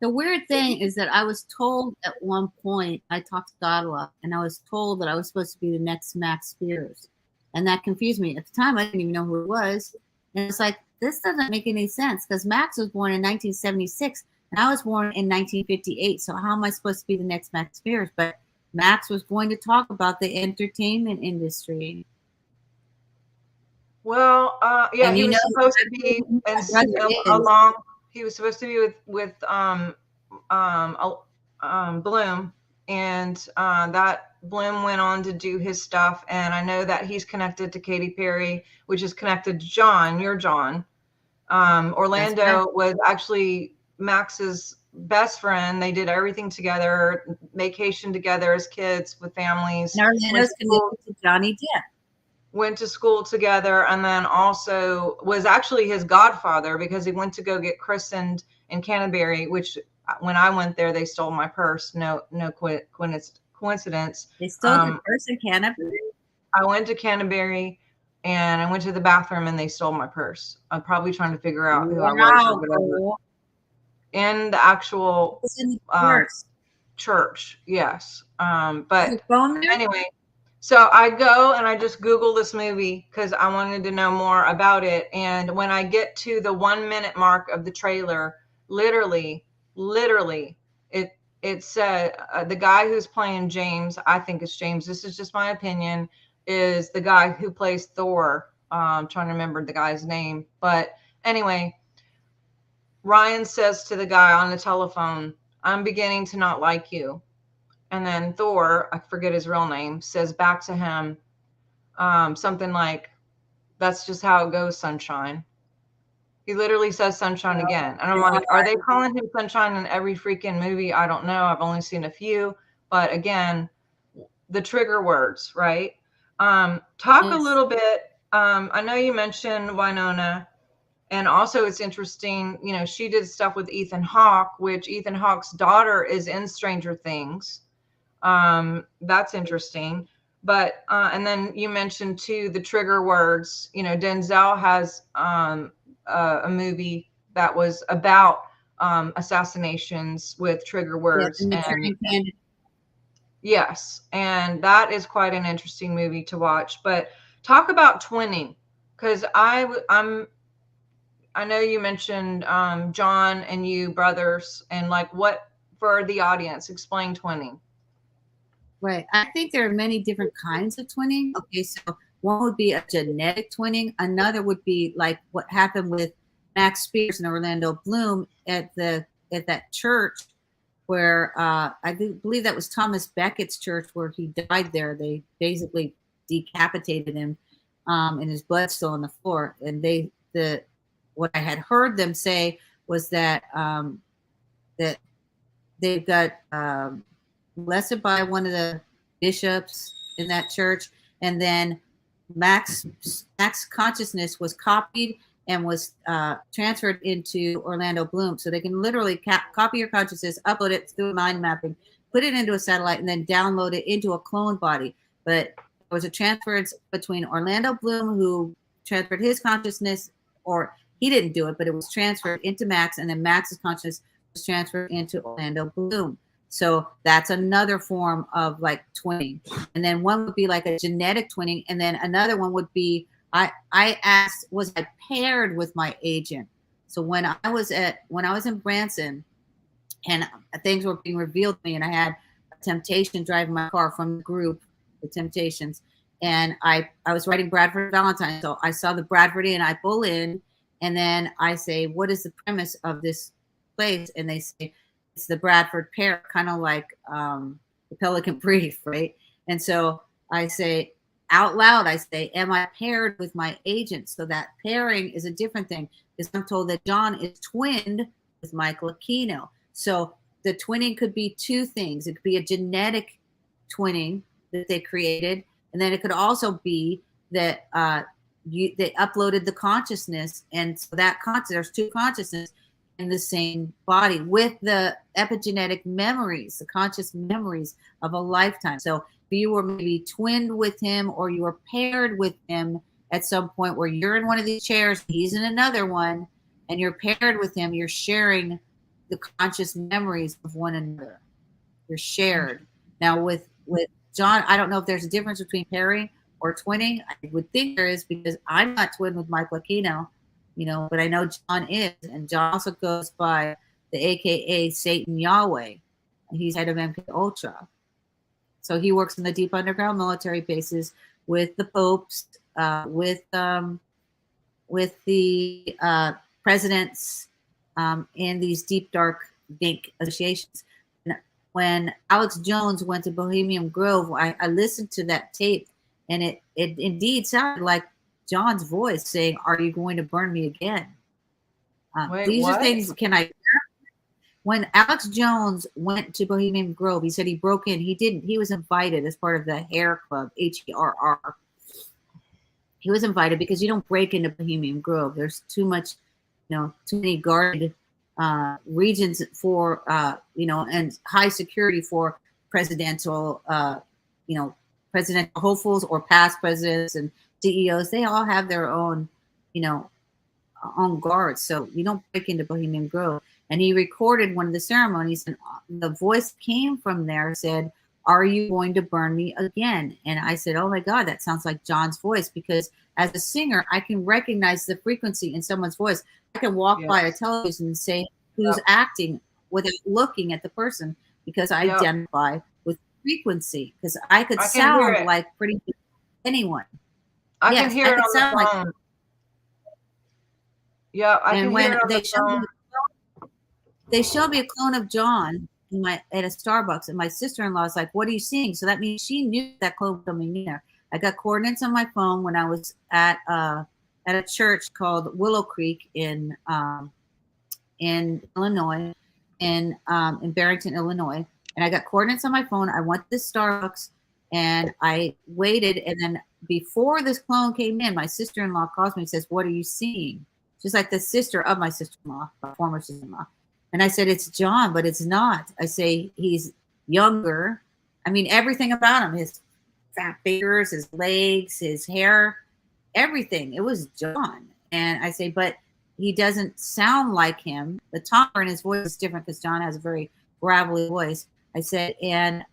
The weird thing is that I was told at one point, I talked to God a lot, and I was told that I was supposed to be the next Max Spears. And that confused me. At the time, I didn't even know who it was. And it's like, this doesn't make any sense, because Max was born in 1976, and I was born in 1958. So how am I supposed to be the next Max Spears? But Max was going to talk about the entertainment industry. Well, yeah, he was supposed to be along. He was supposed to be with Bloom, and that Bloom went on to do his stuff. And I know that he's connected to Katy Perry, which is connected to John. You're John. Orlando was actually Max's best friend. They did everything together, vacation together as kids with families. And Orlando's connected to Johnny Depp. Went to school together, and then also was actually his godfather, because he went to go get christened in Canterbury, which when I went there, they stole my purse. No coincidence. They stole your purse in Canterbury? I went to Canterbury, and I went to the bathroom, and they stole my purse. I'm probably trying to figure out who I was or whatever. In the actual church, yes. But anyway, so I go and I just Google this movie because I wanted to know more about it. And when I get to the 1 minute mark of the trailer, literally, it said the guy who's playing James, I think it's James, this is just my opinion, is the guy who plays Thor. I'm trying to remember the guy's name. But anyway, Ryan says to the guy on the telephone, "I'm beginning to not like you." And then Thor, I forget his real name, says back to him something like, "That's just how it goes, sunshine." He literally says sunshine again. And I'm like, are they calling him sunshine in every freaking movie? I don't know. I've only seen a few. But again, the trigger words, right? Talk a little bit. I know you mentioned Winona. And also it's interesting, you know, she did stuff with Ethan Hawke, which Ethan Hawke's daughter is in Stranger Things. That's interesting. But and then you mentioned too the trigger words. You know, Denzel has a movie that was about assassinations with trigger words. Yes, and that is quite an interesting movie to watch. But talk about twinning, because I know you mentioned John and you brothers, and like what for the audience, explain twinning. Right. I think there are many different kinds of twinning. Okay, so one would be a genetic twinning. Another would be like what happened with Max Spears and Orlando Bloom at that church where I believe that was Thomas Beckett's church where he died there. They basically decapitated him and his blood still on the floor. And what I had heard them say was that that they got molested by one of the bishops in that church, and then Max consciousness was copied and was transferred into Orlando Bloom. So they can literally copy your consciousness, upload it through mind mapping, put it into a satellite, and then download it into a clone body. But there was a transference between Orlando Bloom, who transferred his consciousness, or he didn't do it, but it was transferred into Max, and then Max's consciousness was transferred into Orlando Bloom. So that's another form of like twinning. And then one would be like a genetic twinning, and then another one would be I asked, was I paired with my agent? So when I was in Branson, and things were being revealed to me, and I had a temptation driving my car from the group, the Temptations, and I was writing Bradford Valentine. So I saw the Bradford Inn, I pull in, and then I say, what is the premise of this place? And they say, it's the Bradford pair, kind of like the Pelican Brief, right? And so I say out loud, I say, am I paired with my agent? So that pairing is a different thing, because I'm told that John is twinned with Michael Aquino. So the twinning could be two things. It could be a genetic twinning that they created, and then it could also be that they uploaded the consciousness, and so that there's two consciousnesses in the same body with the epigenetic memories, the conscious memories of a lifetime. So if you were maybe twinned with him, or you were paired with him at some point where you're in one of these chairs, he's in another one, and you're paired with him, you're sharing the conscious memories of one another. You're shared. Now with John, I don't know if there's a difference between pairing or twinning. I would think there is, because I'm not twinned with Michael Aquino, but I know John is, and John also goes by the AKA Satan Yahweh. He's head of MK Ultra. So he works in the deep underground military bases with the popes, with the presidents, in these deep, dark, dank associations. And when Alex Jones went to Bohemian Grove, I listened to that tape, and it indeed sounded like John's voice saying, "Are you going to burn me again?" Wait, these what? are things. When Alex Jones went to Bohemian Grove, he said he broke in. He didn't. He was invited as part of the Hair Club, HERR. He was invited because you don't break into Bohemian Grove. There's too much, too many guarded regions for, and high security for presidential, presidential hopefuls or past presidents and CEOs. They all have their own, own guards. So you don't break into Bohemian Grove. And he recorded one of the ceremonies, and the voice came from there, said, "Are you going to burn me again?" And I said, "Oh my God, that sounds like John's voice," because as a singer, I can recognize the frequency in someone's voice. I can walk by a television and say who's acting without looking at the person, because I identify with frequency, because I could sound like pretty much anyone. I can hear it on the phone. Yeah, I can hear it on the phone. They showed me a clone of John at a Starbucks, and my sister-in-law is like, "What are you seeing?" So that means she knew that clone was coming in there. I got coordinates on my phone when I was at a church called Willow Creek in Illinois, in Barrington, Illinois, and I got coordinates on my phone. I went to the Starbucks and I waited, and then before this clone came in, my sister-in-law calls me and says, "What are you seeing?" She's like the sister of my sister-in-law, my former sister-in-law. And I said, "It's John," but it's not. I say, he's younger. I mean, everything about him, his fat fingers, his legs, his hair, everything. It was John. And I say, but he doesn't sound like him. The timbre in his voice is different because John has a very gravelly voice. I said, and,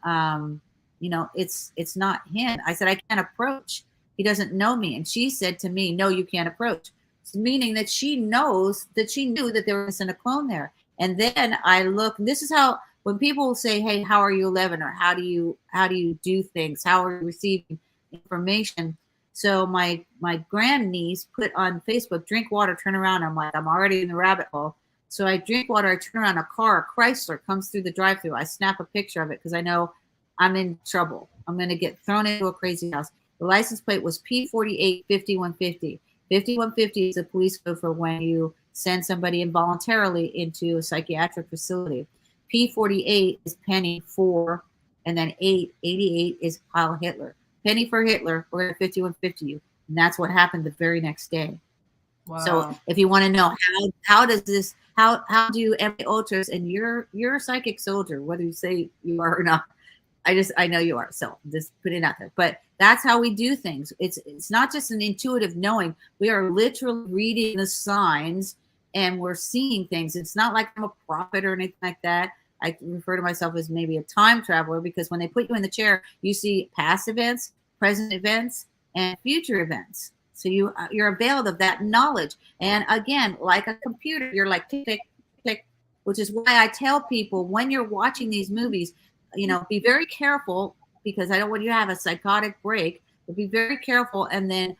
it's not him. I said, I can't approach. He doesn't know me. And she said to me, "No, you can't approach." Meaning that she knew that there was a clone there. And then I look, and this is how, when people say, "Hey, how are you 11?" or how do you do things? How are you receiving information? So my grandniece put on Facebook, "Drink water, turn around." I'm like, I'm already in the rabbit hole. So I drink water, I turn around, a car, a Chrysler comes through the drive-through. I snap a picture of it because I know I'm in trouble. I'm going to get thrown into a crazy house. The license plate was P48 5150. 5150 is a police code for when you send somebody involuntarily into a psychiatric facility. P48 is Penny for, and then 88 is Heil Hitler. Penny for Hitler, we're going to 5150 you. And that's what happened the very next day. Wow. So if you want to know how do MK Ultras, and you're a psychic soldier, whether you say you are or not, I know you are. So just put it out there. But that's how we do things. It's not just an intuitive knowing. We are literally reading the signs and we're seeing things. It's not like I'm a prophet or anything like that. I refer to myself as maybe a time traveler, because when they put you in the chair, you see past events, present events, and future events. So you're availed of that knowledge. And again, like a computer, you're like click, click, click, which is why I tell people when you're watching these movies, be very careful, because I don't want you to have a psychotic break, but be very careful. And then,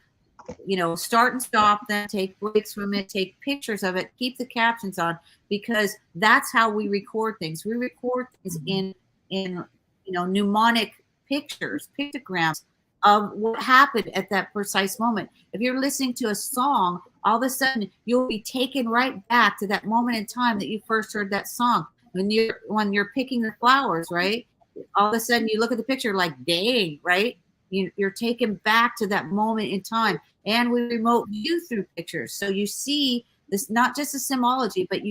start and stop them, take breaks from it, take pictures of it, keep the captions on, because that's how we record things. We record things in mnemonic pictures, pictograms of what happened at that precise moment. If you're listening to a song, all of a sudden you'll be taken right back to that moment in time that you first heard that song. When you're picking the flowers, right? All of a sudden you look at the picture like, dang, right? You're taken back to that moment in time. And we remote view through pictures. So you see this, not just a symbology, but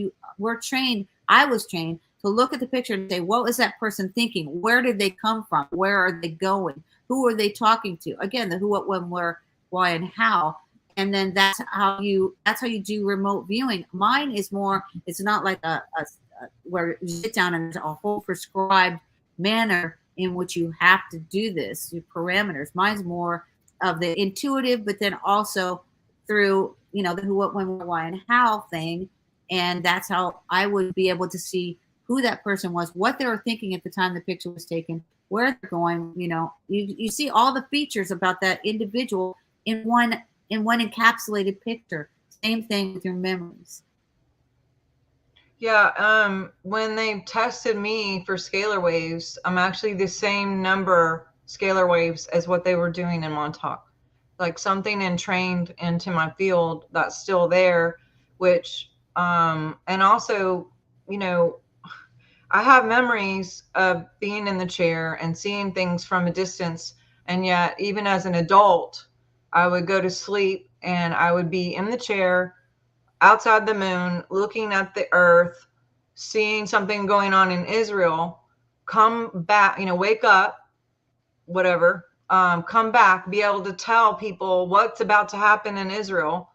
I was trained to look at the picture and say, what was that person thinking? Where did they come from? Where are they going? Who are they talking to? Again, the who, what, when, where, why, and how. And then that's how you do remote viewing. Mine is more, it's not like a where you sit down and there's a whole prescribed manner in which you have to do this, your parameters. Mine's more of the intuitive, but then also through, the who, what, when, where, why, and how thing. And that's how I would be able to see who that person was, what they were thinking at the time the picture was taken, where they're going. You see all the features about that individual in one encapsulated picture. Same thing with your memories. Yeah, when they tested me for scalar waves, I'm actually the same number scalar waves as what they were doing in Montauk. Like something entrained into my field that's still there, which, and also, I have memories of being in the chair and seeing things from a distance. And yet, even as an adult, I would go to sleep and I would be in the chair outside the moon, looking at the earth, seeing something going on in Israel, come back, wake up, whatever, come back, be able to tell people what's about to happen in Israel.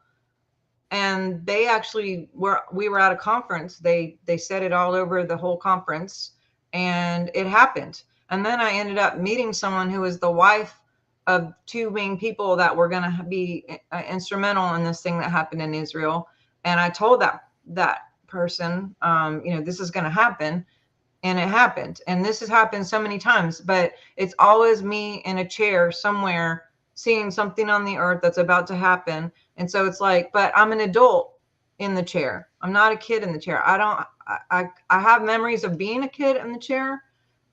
And they actually we were at a conference. They said it all over the whole conference, and it happened. And then I ended up meeting someone who was the wife of two main people that were going to be instrumental in this thing that happened in Israel. And I told that person, this is going to happen. And it happened. And this has happened so many times, but it's always me in a chair somewhere seeing something on the earth that's about to happen. And so it's like, but I'm an adult in the chair. I'm not a kid in the chair. I have memories of being a kid in the chair.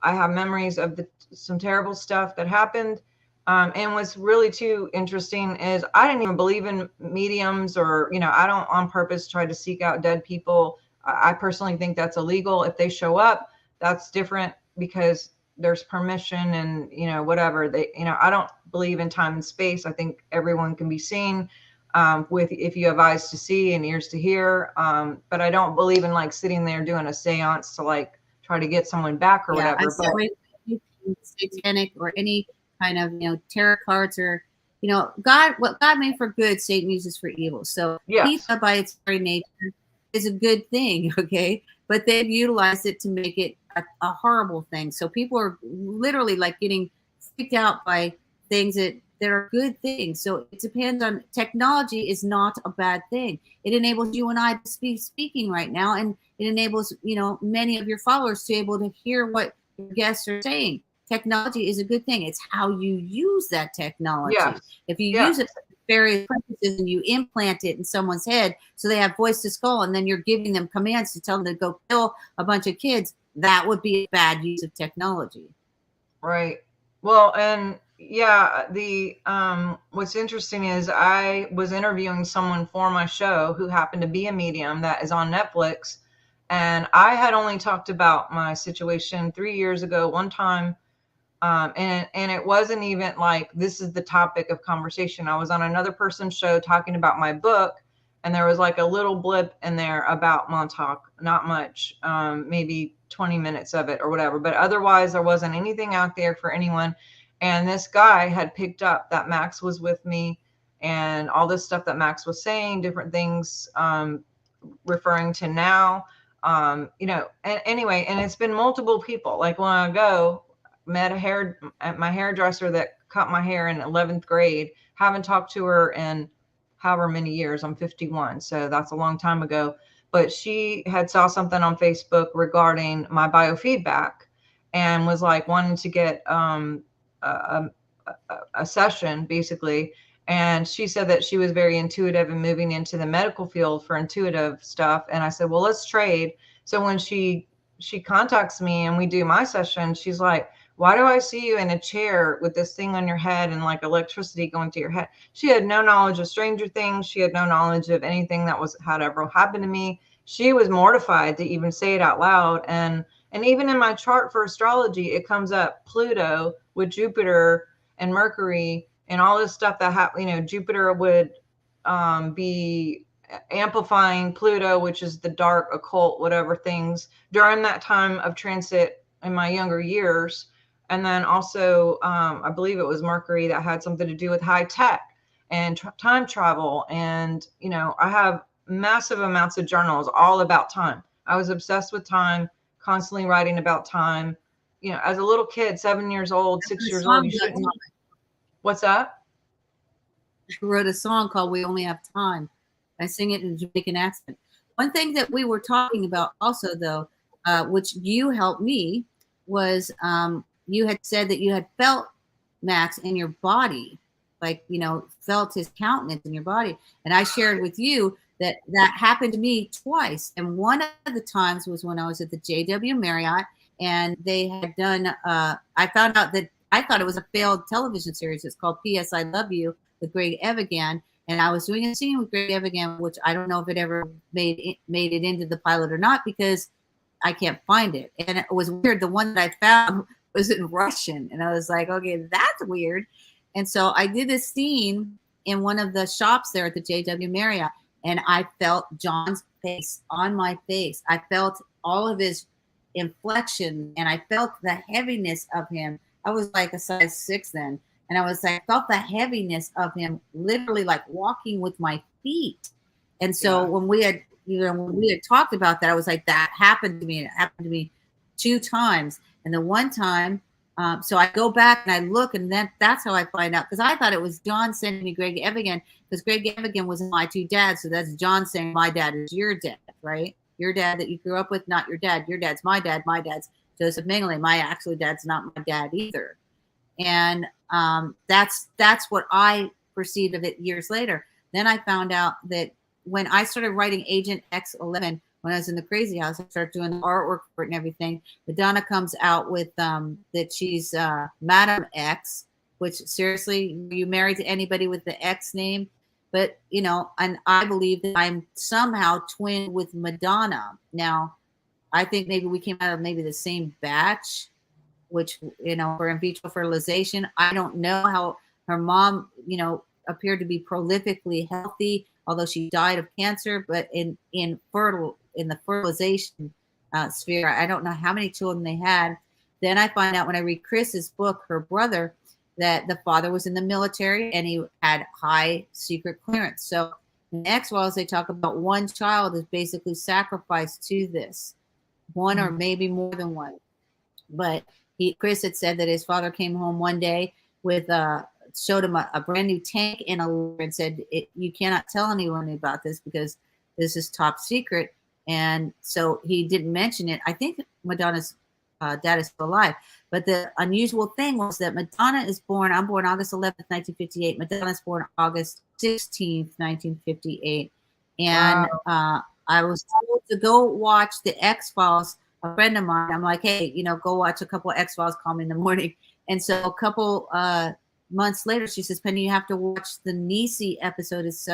I have memories of some terrible stuff that happened. And what's really too interesting is I didn't even believe in mediums, or, I don't on purpose try to seek out dead people. I personally think that's illegal. If they show up, that's different, because there's permission and, whatever they, I don't believe in time and space. I think everyone can be seen if you have eyes to see and ears to hear. But I don't believe in like sitting there doing a seance to like try to get someone back or whatever. But satanic or any kind of, tarot cards or, what God made for good, Satan uses for evil. So pizza by its very nature is a good thing. Okay. But they've utilized it to make it a horrible thing. So people are literally like getting freaked out by things that are good things. So it depends on, technology is not a bad thing. It enables you and I to be speaking right now. And it enables, many of your followers to be able to hear what your guests are saying. Technology is a good thing. It's how you use that technology. Yes. If you use it for various purposes and you implant it in someone's head so they have voice to skull, and then you're giving them commands to tell them to go kill a bunch of kids, that would be a bad use of technology. Right. Well, and the what's interesting is I was interviewing someone for my show who happened to be a medium that is on Netflix. And I had only talked about my situation 3 years ago, one time. And it wasn't even like, this is the topic of conversation. I was on another person's show talking about my book, and there was like a little blip in there about Montauk, not much, maybe 20 minutes of it or whatever. But otherwise, there wasn't anything out there for anyone. And this guy had picked up that Max was with me, and all this stuff that Max was saying, different things, referring to now, and anyway, and it's been multiple people. Like when I met my hairdresser that cut my hair in 11th grade. Haven't talked to her in however many years. I'm 51, so that's a long time ago. But she had saw something on Facebook regarding my biofeedback and was like wanting to get a session basically. And she said that she was very intuitive and moving into the medical field for intuitive stuff. And I said, well, let's trade. So when she contacts me and we do my session, she's like, why do I see you in a chair with this thing on your head and like electricity going to your head? She had no knowledge of Stranger Things. She had no knowledge of anything that had ever happened to me. She was mortified to even say it out loud. And even in my chart for astrology, it comes up Pluto with Jupiter and Mercury and all this stuff that happened. Jupiter would be amplifying Pluto, which is the dark, occult, whatever things during that time of transit in my younger years. And then also, I believe it was Mercury that had something to do with high tech and time travel. And, I have massive amounts of journals all about time. I was obsessed with time, constantly writing about time. As a little kid, 7 years old, 6 years old, you shouldn't. What's that? I wrote a song called We Only Have Time. I sing it in a Jamaican accent. One thing that we were talking about also, though, which you helped me, was you had said that you had felt Max in your body, like, felt his countenance in your body. And I shared with you that happened to me twice. And one of the times was when I was at the JW Marriott, and they had done, I found out that I thought it was a failed television series. It's called P.S. I Love You with Greg Evigan. And I was doing a scene with Greg Evigan, which I don't know if it ever made it into the pilot or not, because I can't find it. And it was weird. The one that I found was in Russian. And I was like, okay, that's weird. And so I did this scene in one of the shops there at the JW Marriott. And I felt John's face on my face. I felt all of his inflection, and I felt the heaviness of him. I was like a size 6 then. And I felt the heaviness of him literally like walking with my feet. And so when we had talked about that, I was like, that happened to me. It happened to me 2 times. And the one time, so I go back and I look, and that's how I find out. Because I thought it was John sending me Greg Evigan, because Greg Evigan was my 2 dads. So that's John saying my dad is your dad, right? Your dad that you grew up with, not your dad. Your dad's my dad. My dad's Joseph Mengele. My actual dad's not my dad either. And that's what I perceived of it years later. Then I found out that when I started writing Agent X11, when I was in the crazy house, I started doing the artwork for it and everything. Madonna comes out with that she's Madam X, which seriously, are you married to anybody with the X name? But, and I believe that I'm somehow twinned with Madonna. Now, I think maybe we came out of maybe the same batch, which, for in vitro fertilization. I don't know how her mom, appeared to be prolifically healthy, although she died of cancer. But in the fertilization sphere, I don't know how many children they had. Then I find out when I read Chris's book, her brother, that the father was in the military and he had high secret clearance. So in X-Files, they talk about one child is basically sacrificed to this, one or maybe more than one. But Chris had said that his father came home one day with showed him a brand new tank and and said, you cannot tell anyone about this because this is top secret. And so he didn't mention it. I think Madonna's dad is still alive. But the unusual thing was that Madonna is born, I'm born August 11th, 1958. Madonna's born August 16th, 1958. And I was told to go watch the X-Files. A friend of mine, I'm like, hey, go watch a couple of X-Files, call me in the morning. And so a couple months later, she says, Penny, you have to watch the Niecy episode. It's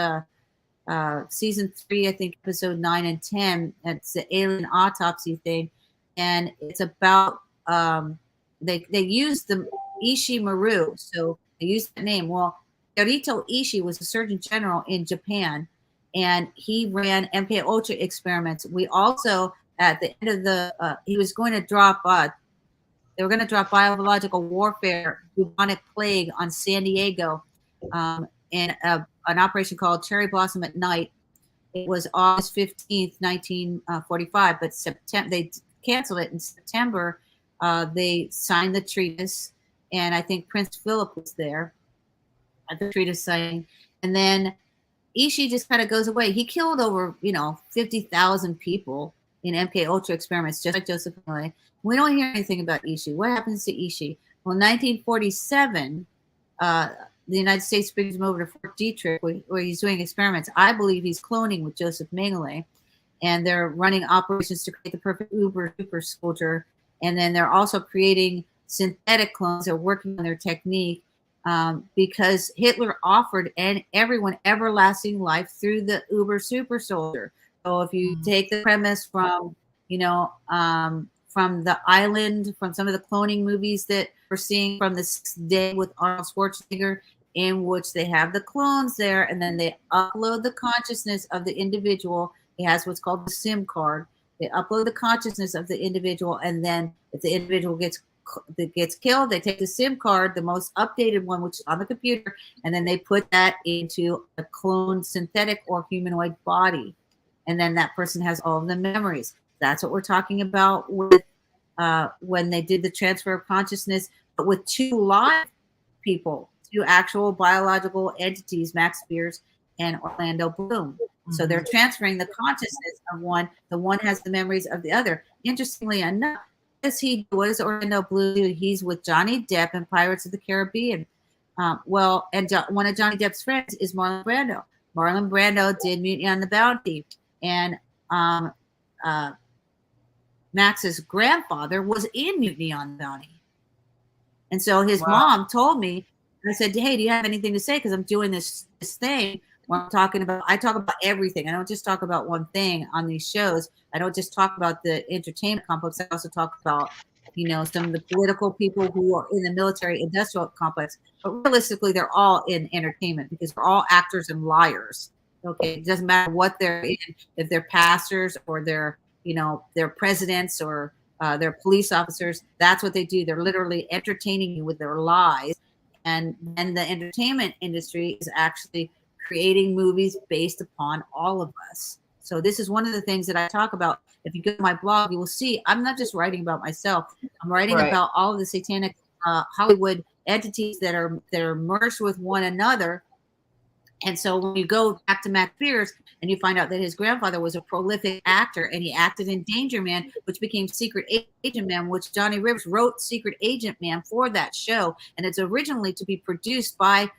season 3, I think, episode 9 and 10. It's the alien autopsy thing. And it's about, they used the Ishii Maru. So they used that name. Well, Yorito Ishii was a surgeon general in Japan, and he ran MK Ultra experiments. We also, at the end of the, he was going to drop, they were going to drop biological warfare, bubonic plague on San Diego in an operation called Cherry Blossom at Night. It was August 15th, 1945, but they canceled it in September. They signed the treatise, and I think Prince Philip was there at the treatise signing. And then Ishii just kind of goes away. He killed over, 50,000 people in MK Ultra experiments, just like Joseph Mengele. We don't hear anything about Ishii. What happens to Ishii? Well, in 1947, the United States brings him over to Fort Detrick, where he's doing experiments. I believe he's cloning with Joseph Mengele, and they're running operations to create the perfect uber super soldier. And then they're also creating synthetic clones. They're working on their technique because Hitler offered everyone everlasting life through the uber super soldier. So if you take the premise from, from the island, from some of the cloning movies that we're seeing, from the Sixth Day with Arnold Schwarzenegger, in which they have the clones there, and then they upload the consciousness of the individual. He has what's called the SIM card. They upload the consciousness of the individual, and then if the individual gets killed, they take the SIM card, the most updated one, which is on the computer, and then they put that into a cloned synthetic or humanoid body. And then that person has all of the memories. That's what we're talking about with when they did the transfer of consciousness, but with two live people, two actual biological entities, Max Spears and Orlando Bloom. Mm-hmm. So they're transferring the consciousness of one. The one has the memories of the other. Interestingly enough, what does Orlando Bloom do? He's with Johnny Depp in Pirates of the Caribbean. And one of Johnny Depp's friends is Marlon Brando. Marlon Brando did Mutiny on the Bounty, and Max's grandfather was in Mutiny on the Bounty. And so his mom told me, I said, hey, do you have anything to say? Because I'm doing this thing where I talk about everything. I don't just talk about one thing on these shows. I don't just talk about the entertainment complex. I also talk about, some of the political people who are in the military industrial complex. But realistically, they're all in entertainment because they're all actors and liars. Okay, it doesn't matter what they're in, if they're pastors or they're presidents or they're police officers. That's what they do. They're literally entertaining you with their lies. And then the entertainment industry is actually creating movies based upon all of us. So this is one of the things that I talk about. If you go to my blog, you will see I'm not just writing about myself. I'm writing about all of the satanic Hollywood entities that are merged with one another. And so when you go back to Max Spears and you find out that his grandfather was a prolific actor and he acted in Danger Man, which became Secret Agent Man, which Johnny Rivers wrote Secret Agent Man for that show. And it's originally to be produced by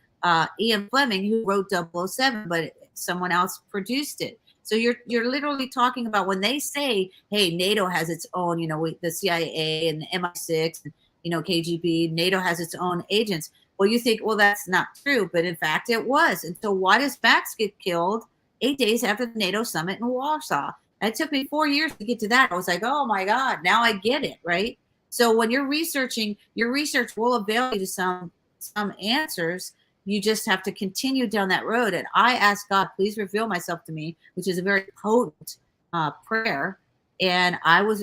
Ian Fleming, who wrote 007, but someone else produced it. So you're literally talking about when they say, hey, NATO has its own, the CIA and the MI6, KGB, NATO has its own agents. Well, you think, well, that's not true, but in fact, it was. And so why does Max get killed 8 days after the NATO summit in Warsaw? It took me 4 years to get to that. I was like, oh my God, now I get it, right? So when you're researching, your research will avail you to some answers. You just have to continue down that road. And I ask God, please reveal myself to me, which is a very potent prayer. And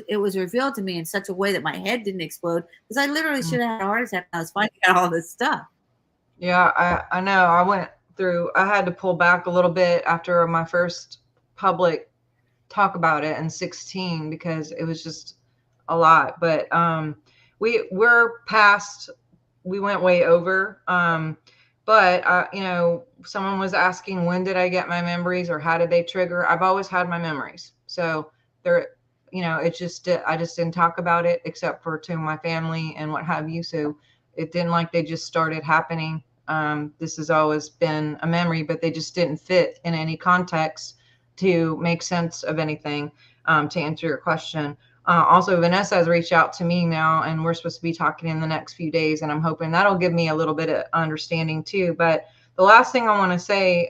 it was revealed to me in such a way that my head didn't explode because I literally should have had a heart attack when I was finding out all this stuff. Yeah, I know. I had to pull back a little bit after my first public talk about it in 16 because it was just a lot. But we're past, we went way over. But someone was asking, when did I get my memories or how did they trigger? I've always had my memories. So they're, it's just, I just didn't talk about it except for to my family and what have you. So it didn't like they just started happening. This has always been a memory, but they just didn't fit in any context to make sense of anything, to answer your question. Also, Vanessa has reached out to me now, and we're supposed to be talking in the next few days, and I'm hoping that'll give me a little bit of understanding too. But the last thing I want to say,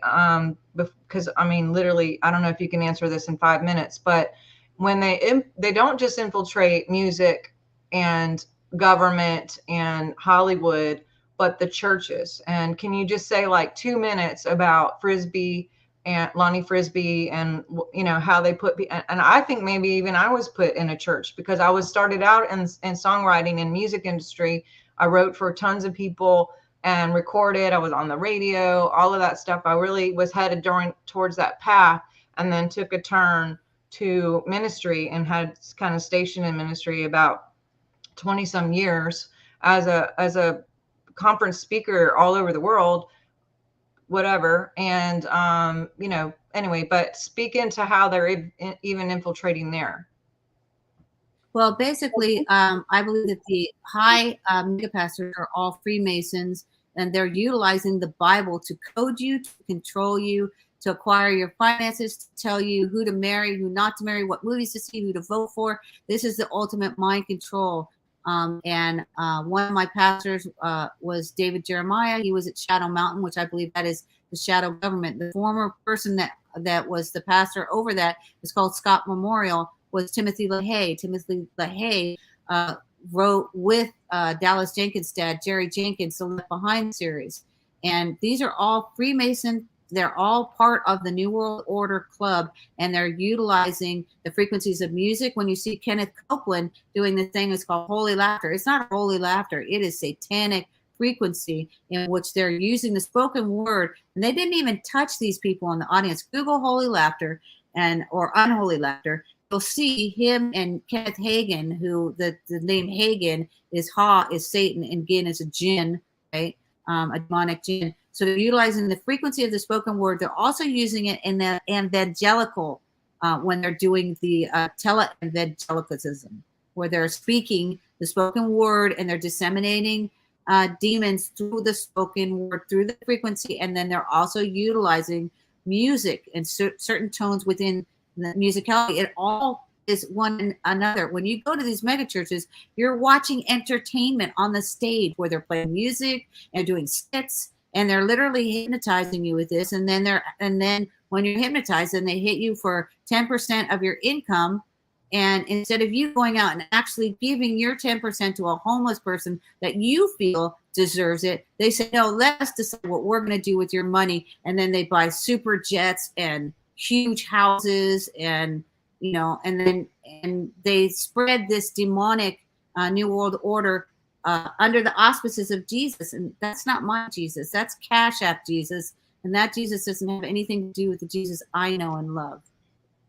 because literally, I don't know if you can answer this in 5 minutes, but when they don't just infiltrate music and government and Hollywood, but the churches. And can you just say like 2 minutes about Frisbee and Lonnie Frisbee and, how they put, and I think maybe even I was put in a church because I was started out in songwriting and music industry. I wrote for tons of people and recorded. I was on the radio, all of that stuff. I really was headed towards that path, and then took a turn to ministry and had kind of stationed in ministry about 20 some years as a conference speaker all over the world, whatever. And, anyway, but speak into how they're even infiltrating there. Well, basically, I believe that the high mega pastors are all Freemasons, and they're utilizing the Bible to code you, to control you, to acquire your finances, to tell you who to marry, who not to marry, what movies to see, who to vote for. This is the ultimate mind control. And one of my pastors was David Jeremiah. He was at Shadow Mountain, which I believe that is the shadow government. The former person that was the pastor over that is called Scott Memorial, was Timothy LaHaye. Timothy LaHaye wrote with Dallas Jenkins' dad, Jerry Jenkins, the Left Behind series. And these are all Freemason. They're all part of the New World Order Club, and they're utilizing the frequencies of music. When you see Kenneth Copeland doing the thing that's called holy laughter, it's not holy laughter. It is satanic frequency in which they're using the spoken word. And they didn't even touch these people in the audience. Google holy laughter or unholy laughter. You'll see him and Kenneth Hagin, who the name Hagin is is Satan and Gin is a jinn, right? A demonic jinn. So they're utilizing the frequency of the spoken word. They're also using it in the evangelical when they're doing the tele-evangelicism, where they're speaking the spoken word and they're disseminating demons through the spoken word, through the frequency. And then they're also utilizing music and certain tones within the musicality. It all is one another. When you go to these mega churches, you're watching entertainment on the stage where they're playing music and doing skits, and they're literally hypnotizing you with this. And then when you're hypnotized, then they hit you for 10% of your income. And instead of you going out and actually giving your 10% to a homeless person that you feel deserves it, they say, no, let's decide what we're going to do with your money. And then they buy super jets and huge houses, and and they spread this demonic New World Order under the auspices of Jesus. And that's not my Jesus. That's Cash App Jesus. And that Jesus doesn't have anything to do with the Jesus I know and love.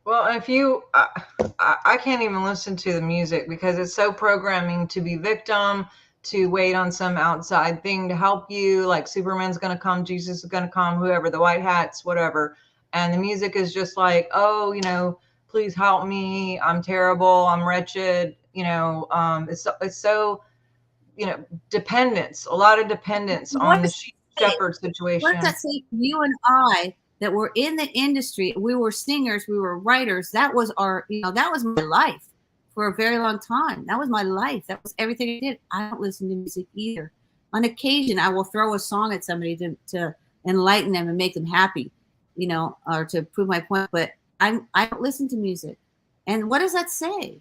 Well, if you, I can't even listen to the music because it's so programming to be victim, to wait on some outside thing to help you. Like Superman's going to come, Jesus is going to come, whoever, the white hats, whatever. And the music is just like, oh, please help me. I'm terrible. I'm wretched. It's so, dependence, a lot of dependence on the shepherd situation. What does that say for you and I that were in the industry? We were singers, we were writers. That was that was my life for a very long time. That was my life. That was everything I did. I don't listen to music either. On occasion, I will throw a song at somebody to enlighten them and make them happy, or to prove my point. But I don't listen to music. And what does that say?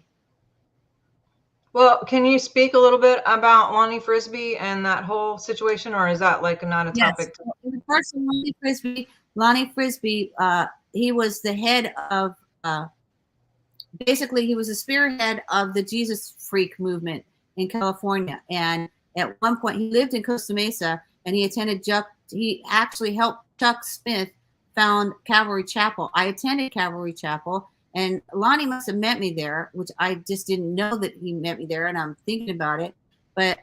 Well, can you speak a little bit about Lonnie Frisbee and that whole situation, or is that like not a topic? Yes. The person, Lonnie Frisbee, he was the head of, basically he was the spearhead of the Jesus Freak movement in California. And at one point he lived in Costa Mesa, and he actually helped Chuck Smith found Calvary Chapel. I attended Calvary Chapel, and Lonnie must have met me there, which I just didn't know that he met me there, and I'm thinking about it. But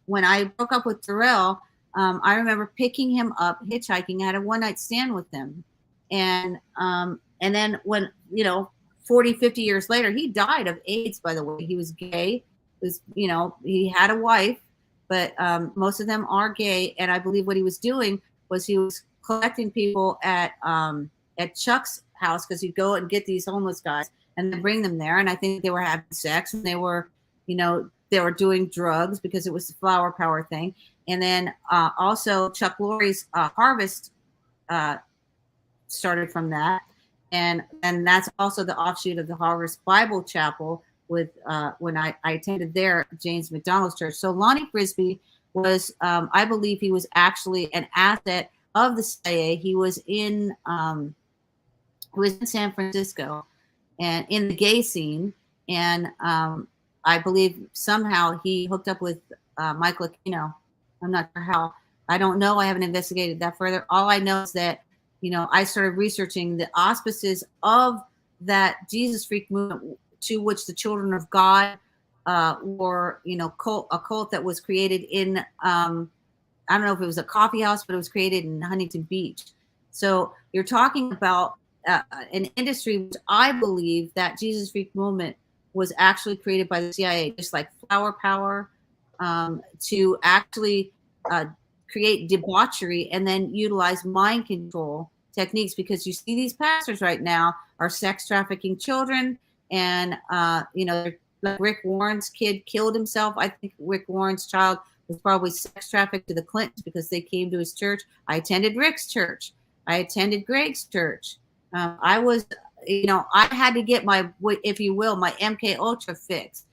when I broke up with Terrell, I remember picking him up, hitchhiking. I had a one-night stand with him. And then when, 40, 50 years later, he died of AIDS, by the way. He was gay. He had a wife, but most of them are gay. And I believe what he was doing was he was collecting people at Chuck's house, because he'd go and get these homeless guys and then bring them there. And I think they were having sex, and they were doing drugs, because it was the flower power thing. And then also Chuck Lorre's Harvest started from that. And that's also the offshoot of the Harvest Bible Chapel with when I attended there, James McDonald's church. So Lonnie Frisbee was, I believe he was actually an asset of the CIA. He was in San Francisco and in the gay scene. And I believe somehow he hooked up with Michael Aquino. I'm not sure how. I don't know. I haven't investigated that further. All I know is that, I started researching the auspices of that Jesus Freak movement, to which the Children of God were, a cult that was created in I don't know if it was a coffee house, but it was created in Huntington Beach. So you're talking about an industry which I believe that Jesus Freak movement was actually created by the CIA, just like flower power, to actually create debauchery and then utilize mind control techniques, because you see these pastors right now are sex trafficking children, and like Rick Warren's kid killed himself. I think Rick Warren's child was probably sex trafficked to the Clintons because they came to his church. I attended Rick's church. I attended Greg's church. I was, I had to get my, if you will, my MK Ultra fix.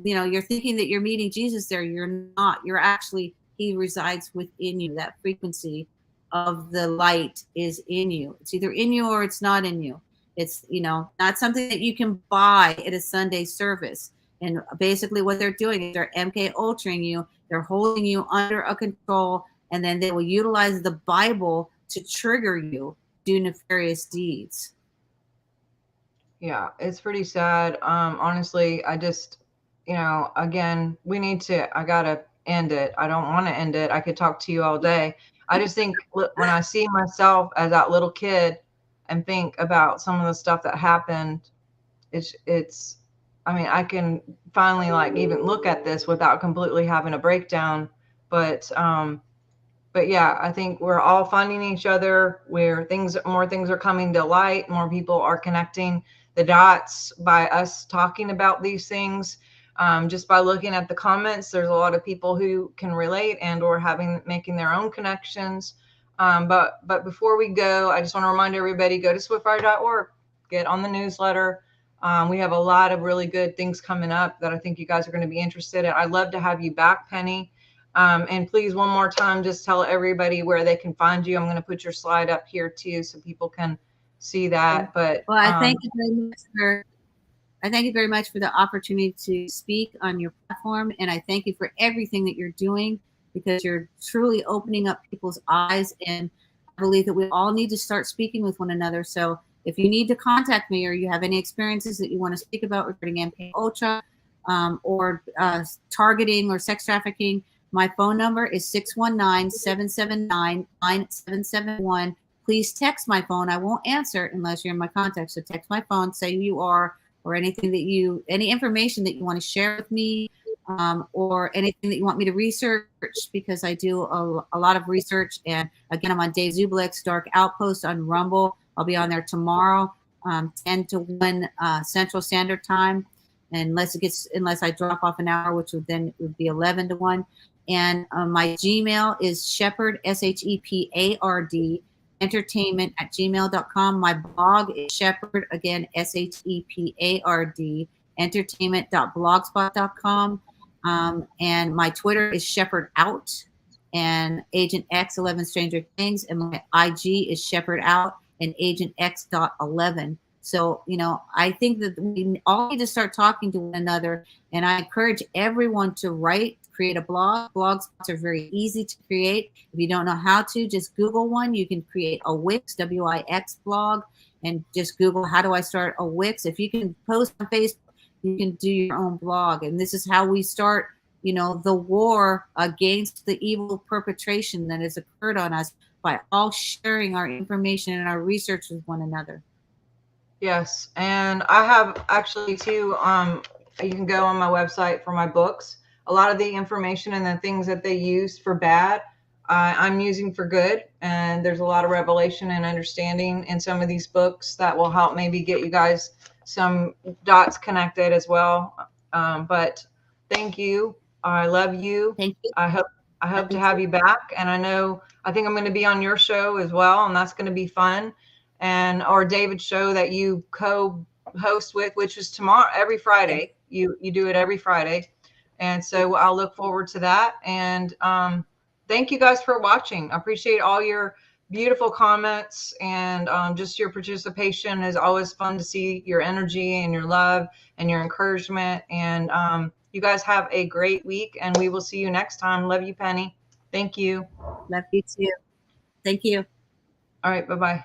You're thinking that you're meeting Jesus there. You're not. You're actually, he resides within you. That frequency of the light is in you. It's either in you or it's not in you. It's, not something that you can buy at a Sunday service. And basically what they're doing is they're MK Ultraing you. They're holding you under a control, and then they will utilize the Bible to trigger you, do nefarious deeds. Yeah, it's pretty sad. Honestly, I just, again, I gotta end it. I don't want to end it. I could talk to you all day. I just think when I see myself as that little kid and think about some of the stuff that happened, I can finally even look at this without completely having a breakdown. But yeah, I think we're all finding each other where more things are coming to light. More people are connecting the dots by us talking about these things. Just by looking at the comments, there's a lot of people who can relate and or making their own connections. But before we go, I just want to remind everybody, go to swiftfire.org, get on the newsletter. We have a lot of really good things coming up that I think you guys are going to be interested in. I'd love to have you back, Penny. And please, one more time, just tell everybody where they can find you. I'm going to put your slide up here too, so people can see that. But I thank you very much for the opportunity to speak on your platform, and I thank you for everything that you're doing, because you're truly opening up people's eyes, and I believe that we all need to start speaking with one another. So if you need to contact me, or you have any experiences that you want to speak about regarding MK Ultra, or targeting or sex trafficking, my phone number is 619-779-9771. Please text my phone. I won't answer unless you're in my contacts. So text my phone, say who you are, or any information that you want to share with me, or anything that you want me to research, because I do a lot of research. And again, I'm on Dave Zublik's Dark Outpost on Rumble. I'll be on there tomorrow, 10 to 1 Central Standard Time, unless I drop off an hour, which would be 11 to 1. And my Gmail is Shepard, SHEPARD, entertainment@gmail.com. My blog is Shepard, again, SHEPARD, entertainment.blogspot.com. And my Twitter is Shepard Out, and Agent X 11 Stranger Things, and my IG is Shepard Out and Agent X.11. So, I think that we all need to start talking to one another, and I encourage everyone to create a blog. Blogs are very easy to create. If you don't know how to, just Google one. You can create a Wix, WIX blog, and just Google, how do I start a Wix? If you can post on Facebook, you can do your own blog. And this is how we start, the war against the evil perpetration that has occurred on us, by all sharing our information and our research with one another. Yes, and I have actually too, you can go on my website for my books. A lot of the information and the things that they use for bad, I'm using for good. And there's a lot of revelation and understanding in some of these books that will help maybe get you guys some dots connected as well. But thank you. I love you. Thank you. I hope to have you back. And I think I'm going to be on your show as well, and that's going to be fun. Or David's show that you co-host with, which is tomorrow, every Friday. You do it every Friday. And so I'll look forward to that. And thank you guys for watching. I appreciate all your beautiful comments, and just your participation is always fun to see your energy and your love and your encouragement. And you guys have a great week, and we will see you next time. Love you, Penny. Thank you. Love you too. Thank you. All right. Bye-bye.